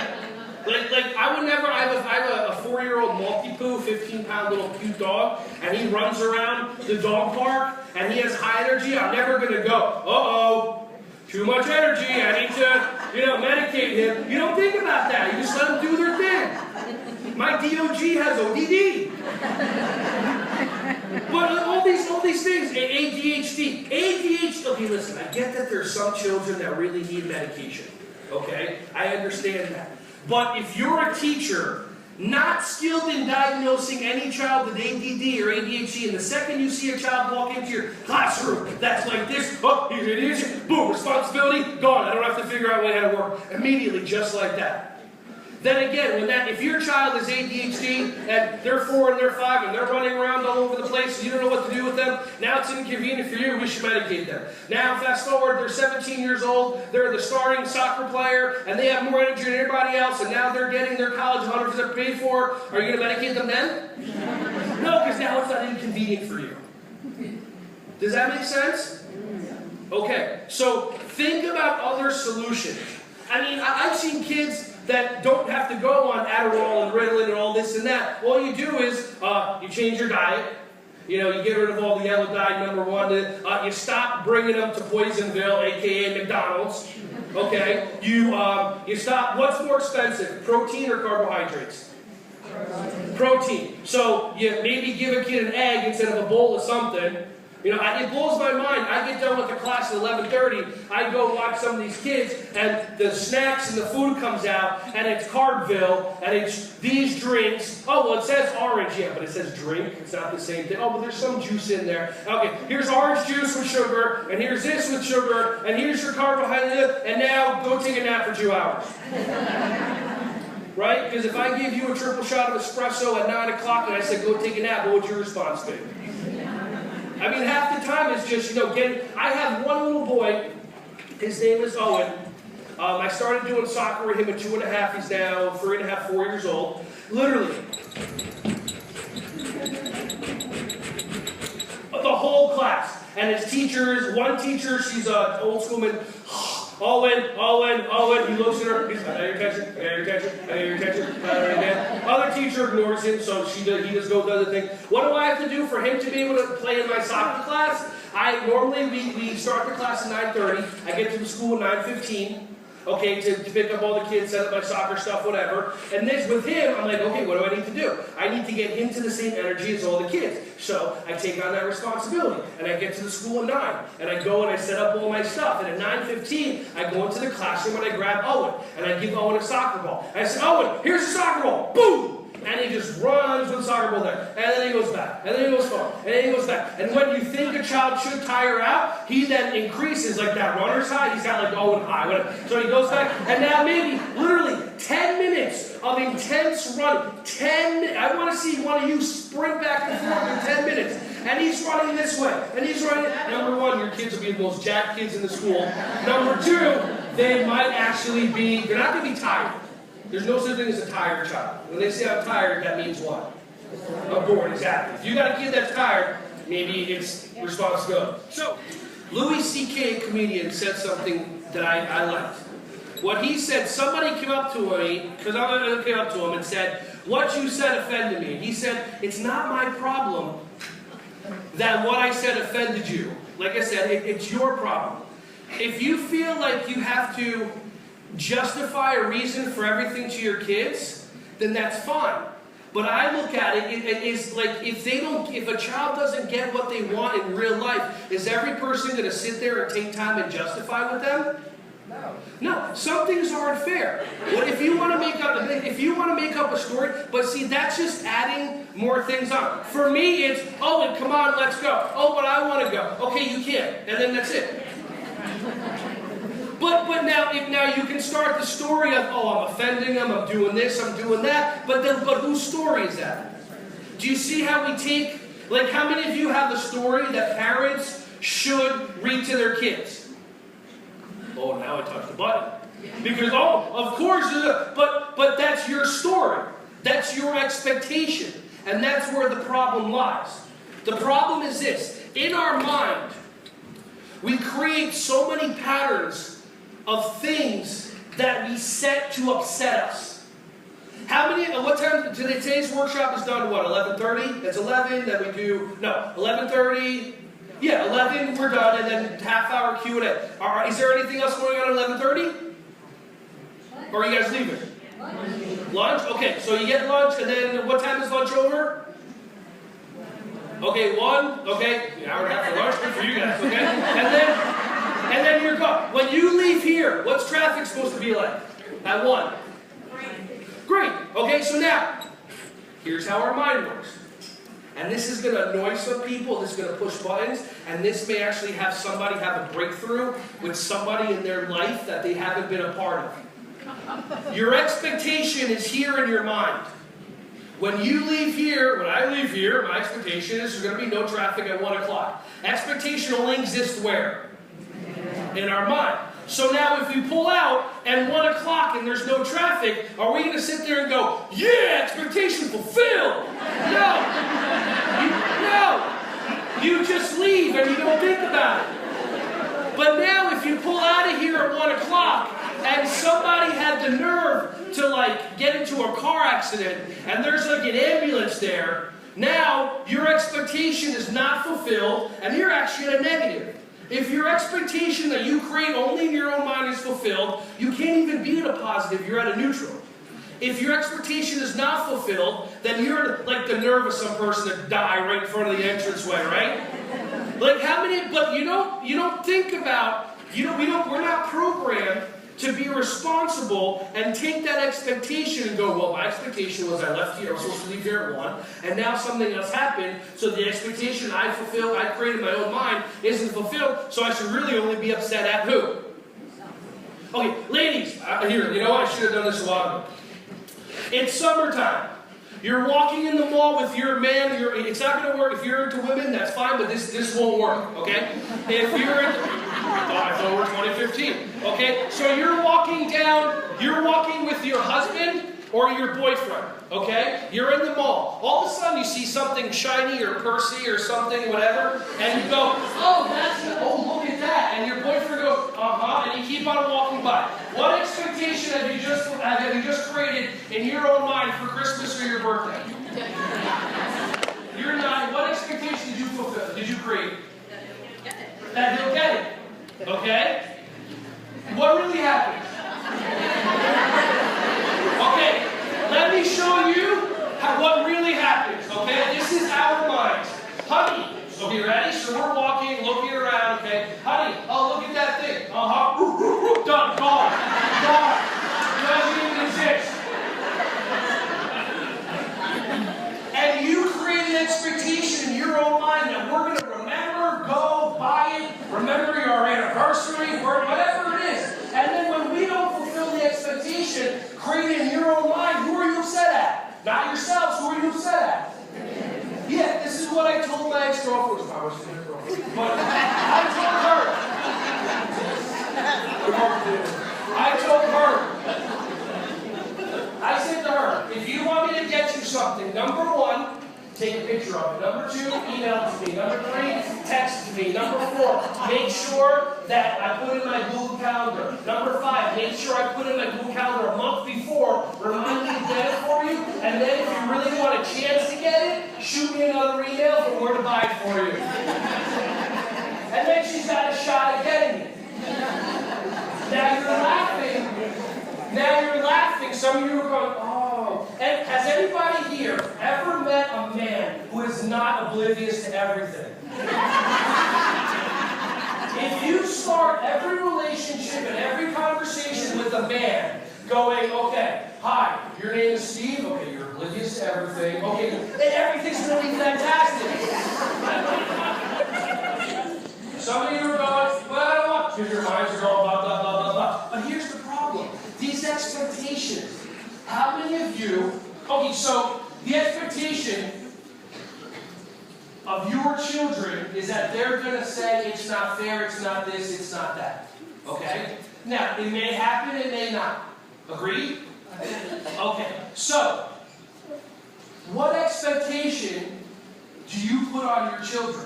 Like I would never, I have a 4-year-old Maltipoo, 15-pound little cute dog, and he runs around the dog park, and he has high energy. I'm never going to go, uh-oh, too much energy, I need to, medicate him. You don't think about that. You just let them do their thing. My DOG has ODD. But all these things, ADHD, okay, listen, I get that there's some children that really need medication, okay? I understand that. But if you're a teacher, not skilled in diagnosing any child with ADD or ADHD, and the second you see a child walk into your classroom that's like this, oh, he's an idiot, boom, responsibility, gone. I don't have to figure out how to work. Immediately, just like that. Then again, if your child is ADHD and they're 4 and they're 5 and they're running around all over the place and you don't know what to do with them, now it's inconvenient for you, we should medicate them. Now fast forward, they're 17 years old, they're the starting soccer player and they have more energy than everybody else and now they're getting their college 100% paid for. Are you going to medicate them then? No, because now it's not inconvenient for you. Does that make sense? Okay, so think about other solutions. I mean, I've seen kids that don't have to go on Adderall and Ritalin and all this and that. All you do is you change your diet. You get rid of all the yellow dye, number one. You stop bringing them to Poisonville, a.k.a. McDonald's. Okay? You stop. What's more expensive, protein or carbohydrates? Protein. So you maybe give a kid an egg instead of a bowl of something. It blows my mind. I get done with the class at 11:30. I go watch some of these kids, and the snacks and the food comes out, and it's Carbville, and it's these drinks. Oh, well, it says orange, yeah, but it says drink. It's not the same thing. Oh, but there's some juice in there. Okay, here's orange juice with sugar, and here's this with sugar, and here's your carbohydrate, and now go take a nap for 2 hours. Right? Because if I give you a triple shot of espresso at 9 o'clock and I said go take a nap, what would your response be? I mean, half the time it's just, I have one little boy, his name is Owen. I started doing soccer with him at 2.5. He's now 3.5, 4 years old. Literally. The whole class. And his teachers, one teacher, she's an old schoolman. Owen, he looks at her, he's like, I got your attention, I got your attention, I got your attention. Other teacher ignores him, so he just goes to other things. What do I have to do for him to be able to play in my soccer class? Normally we start the class at 9:30. I get to the school at 9:15. Okay, to pick up all the kids, set up my soccer stuff, whatever. And this, with him, I'm like, okay, what do I need to do? I need to get him to the same energy as all the kids. So I take on that responsibility. And I get to the school at 9. And I go and I set up all my stuff. And at 9:15, I go into the classroom and I grab Owen. And I give Owen a soccer ball. And I say, Owen, here's a soccer ball. Boom! And he just runs with the soccer ball there. And then he goes back. And then he goes forward. And then he goes back. And when you think a child should tire out, he then increases like that runner's high. He's got like Owen high. Whatever. So he goes back. And now maybe, literally, 10 minutes of intense running. I want to see one of you sprint back and forth in 10 minutes. And he's running this way. And he's running. Number one, your kids will be the most jacked kids in the school. Number two, they might actually be, they're not going to be tired. There's no such thing as a tired child. When they say I'm tired, that means what? I'm bored, exactly. If you got a kid that's tired, maybe it's responsibility. So, Louis C.K., a comedian, said something that I liked. What he said, somebody came up to me, because I came up to him and said, what you said offended me. He said, it's not my problem that what I said offended you. Like I said, it's your problem. If you feel like you have to justify a reason for everything to your kids, then that's fine. But I look at it is like if a child doesn't get what they want in real life, is every person going to sit there and take time and justify with them? No. Some things aren't fair. But if you want to make up a story, but see, that's just adding more things on. For me, it's oh, come on, let's go. Oh, but I want to go. Okay, you can, and then that's it. But now you can start the story of, oh, I'm offending them, I'm doing this, I'm doing that. But whose story is that? Do you see how we take, like how many of you have the story that parents should read to their kids? Oh, now I touched the button. Because, oh, of course, but that's your story. That's your expectation. And that's where the problem lies. The problem is this. In our mind, we create so many patterns of things that we set to upset us? How many, what time, today's workshop is done what, 11:30? That's 11, then we do, no, 11:30. Yeah, 11, we're done, and then half-hour Q&A. Is there anything else going on at 11:30? Or are you guys leaving? Lunch? Okay, so you get lunch, and then what time is lunch over? Okay, 1. Okay, an hour and a half for lunch. Good for you guys. Okay, and then you're gone. When you leave here, what's traffic supposed to be like? At 1. Great. Okay, so now here's how our mind works. And this is going to annoy some people, this is going to push buttons, and this may actually have somebody have a breakthrough with somebody in their life that they haven't been a part of. Your expectation is here in your mind. When you leave here, when I leave here, my expectation is there's going to be no traffic at 1 o'clock. Expectation only exists where? In our mind. So now if we pull out at 1 o'clock and there's no traffic, are we going to sit there and go, yeah, expectation fulfilled? No. You just leave and you don't think about it. But now if you pull out of here at 1 o'clock and somebody had the nerve to like get into a car accident and there's like an ambulance there, now your expectation is not fulfilled and you're actually at a negative. If your expectation that you create only in your own mind is fulfilled, you can't even be at a positive, you're at a neutral. If your expectation is not fulfilled, then you're like the nerve of some person that died right in front of the entranceway, right? Like how many, but you don't think about, we're not programmed to be responsible and take that expectation and go, well, my expectation was I left here, I was supposed to leave here at 1, and now something else happened, so the expectation I created in my own mind isn't fulfilled, so I should really only be upset at who? Okay, ladies, here, you know what, I should have done this a while ago. It's summertime. You're walking in the mall with your man, it's not going to work. If you're into women, that's fine, but this won't work, okay? If you're into, I thought it was 2015, okay? So you're walking with your husband or your boyfriend, okay? You're in the mall. All of a sudden you see something shiny or Percy or something, whatever, and you go, oh, look at that. And your boyfriend goes, uh-huh, and you keep on walking by. What expectation have you just created in your own mind for Christmas or your birthday? You're not, what expectation did you fulfill? Did you create? That he'll get it. Okay? What really happens? Okay, let me show you what really happens. Okay, this is our minds. Honey, okay, ready? So we're walking, looking around, okay? Honey, oh, look at that thing. Uh-huh. Done, gone. Doesn't even exist. And you create an expectation in your own mind that we're going to remember, go, buy it, remember your anniversary, whatever it is. And then when we don't fulfill the expectation created in your own mind, who are you upset at? Not yourselves, who are you upset at? Yeah, this is what I told my ex-girlfriend. I was in her girlfriend. But I said to her, if you want me to get you something, number 1, take a picture of it. Number 2, email it to me. Number 3, text it to me. Number 4, make sure that I put in my Google Calendar. Number 5, make sure I put in my Google Calendar a month before. Remind me to get it for you. And then if you really want a chance to get it, shoot me another email for where to buy it for you. And then she's got a shot at getting it. Now you're laughing. Some of you are going, oh. And has anybody here ever met a man who is not oblivious to everything? If you start every relationship and every conversation with a man going, okay, hi, your name is Steve, okay, you're oblivious to everything, okay, and everything's going to be fantastic. Some of you are going, well, because your minds are going blah, blah, blah, blah, blah. But here's the problem. These expectations, how many of you, okay, so the expectation of your children is that they're going to say it's not fair, it's not this, it's not that. Okay? Now, it may happen, it may not. Agreed? Okay, so, what expectation do you put on your children?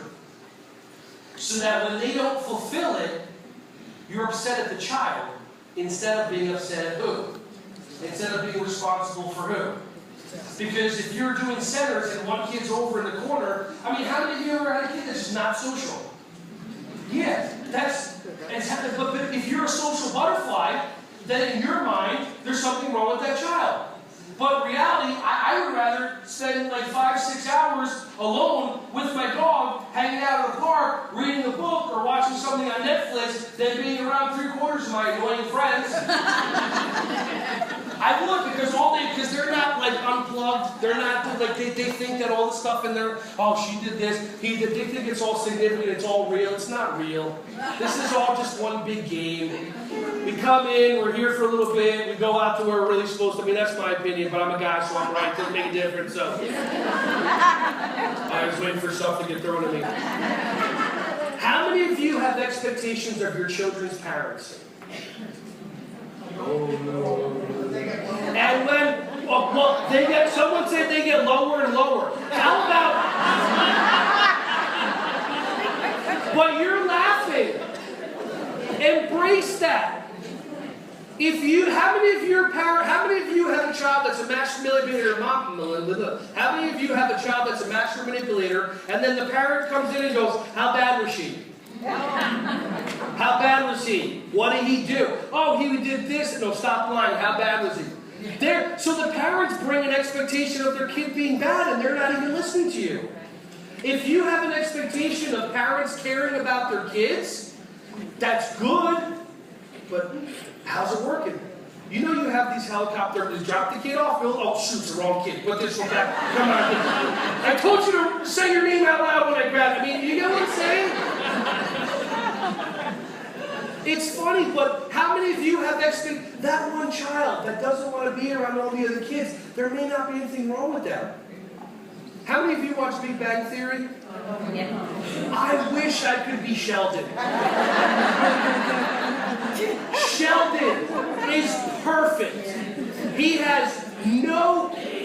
So that when they don't fulfill it, you're upset at the child, instead of being upset at who? Instead of being responsible for who? Because if you're doing centers and one kid's over in the corner, I mean, how many of you ever had a kid that's just not social? Yeah, but if you're a social butterfly, then in your mind, there's something wrong with that child. But in reality, I would rather spend like 5-6 hours alone with my dog, hanging out in the park, reading a book, or watching something on Netflix than being around 3/4 of my annoying friends. I would, because they're not like unplugged. They're not like they think that all the stuff in there. Oh, she did this. He did. They think it's all significant. It's all real. It's not real. This is all just one big game. We come in. We're here for a little bit. We go out to where we're really supposed to. I mean, that's my opinion. But I'm a guy, so I'm right. Doesn't make a difference. So I was waiting for stuff to get thrown at me. How many of you have expectations of your children's parents? Oh no. And when someone said they get lower and lower. How about? But you're laughing. Embrace that. How many of you have a child that's a master manipulator? How many of you have a child that's a master manipulator, and then the parent comes in and goes, "How bad was she? How bad was he? What did he do? Oh, he did this." No, stop lying. How bad was he? So the parents bring an expectation of their kid being bad, and they're not even listening to you. If you have an expectation of parents caring about their kids, that's good, but how's it working? You know you have these helicopters, drop the kid off, oh shoot, it's the wrong kid, put this one back, come on. I told you to say your name out loud when I grabbed it. I mean, you get what I'm saying? It's funny, but how many of you have that one child that doesn't want to be around all the other kids? There may not be anything wrong with them. How many of you watch Big Bang Theory? I wish I could be Sheldon. Sheldon is perfect.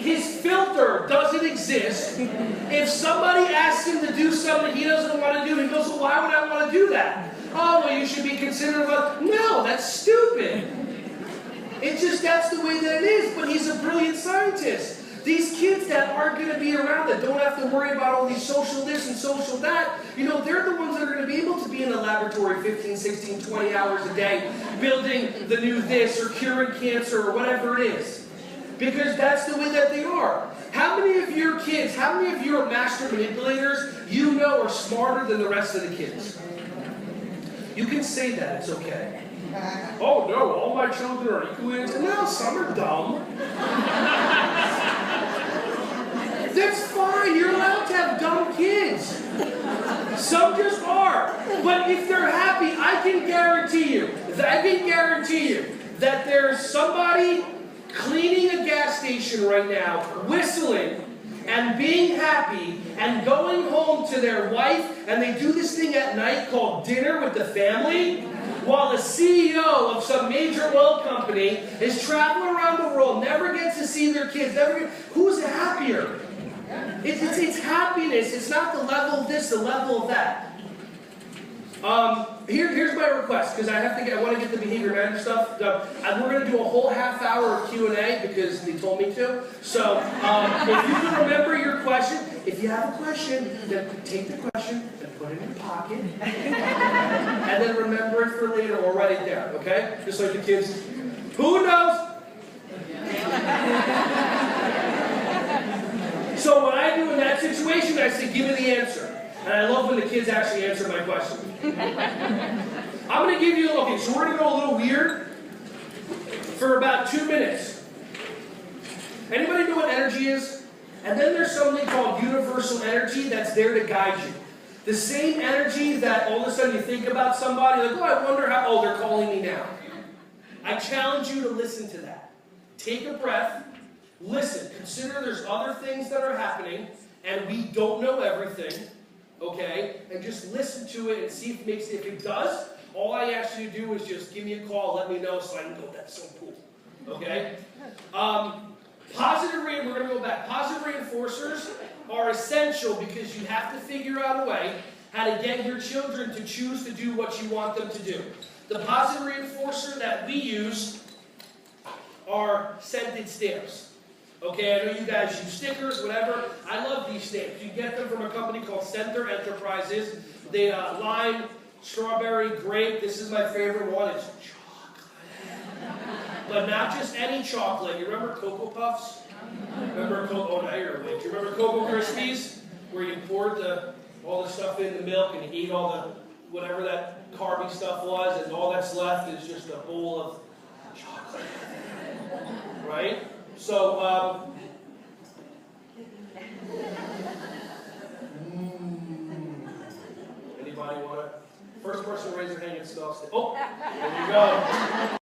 His filter doesn't exist. If somebody asks him to do something he doesn't want to do, he goes, "Well, why would I want to do that?" "Oh, well, you should be considerate of." No, that's stupid. That's the way that it is, but he's a brilliant scientist. These kids that aren't going to be around, that don't have to worry about all these social this and social that, they're the ones that are going to be able to be in the laboratory 15, 16, 20 hours a day, building the new this or curing cancer or whatever it is. Because that's the way that they are. How many of your kids, how many of your master manipulators are smarter than the rest of the kids? You can say that, it's okay. "Oh no, all my children are equally intelligent." No, some are dumb. That's fine, you're allowed to have dumb kids. Some just are. But if they're happy, I can guarantee you that there's somebody cleaning a gas station right now, whistling, and being happy, and going home to their wife, and they do this thing at night called dinner with the family, while the CEO of some major oil company is traveling around the world, never gets to see their kids. Who's happier? It's happiness. It's not the level of this, the level of that. Here's my request, because I want to get the behavior manager stuff done. We're going to do a whole half hour of Q&A because they told me to. So if you can remember your question, if you have a question, then take the question and put it in your pocket, and then remember it for later or write it down. Okay? Just like the kids. Who knows? So what I do in that situation, I say, "Give me the answer." And I love when the kids actually answer my question. I'm going to give you, so we're going to go a little weird for about 2 minutes. Anybody know what energy is? And then there's something called universal energy that's there to guide you. The same energy that all of a sudden you think about somebody, like, "Oh, I wonder how, they're calling me now." I challenge you to listen to that. Take a breath, listen, consider there's other things that are happening, and we don't know everything. Okay? And just listen to it and see if it does, all I ask you to do is just give me a call, let me know so I can go, "That's so cool." Okay? We're going to go back. Positive reinforcers are essential because you have to figure out a way how to get your children to choose to do what you want them to do. The positive reinforcer that we use are scented stamps. Okay, I know you guys use stickers, whatever. I love these stamps. You get them from a company called Center Enterprises. They lime, strawberry, grape. This is my favorite one. It's chocolate. But not just any chocolate. You remember Cocoa Puffs? Remember Cocoa? Oh, now you're awake. Do you remember Cocoa Krispies? Where you poured all the stuff in the milk and you eat all the whatever that carby stuff was, and all that's left is just a bowl of chocolate. Right? So, anybody want to? First person to raise their hand and spell. Oh, there you go.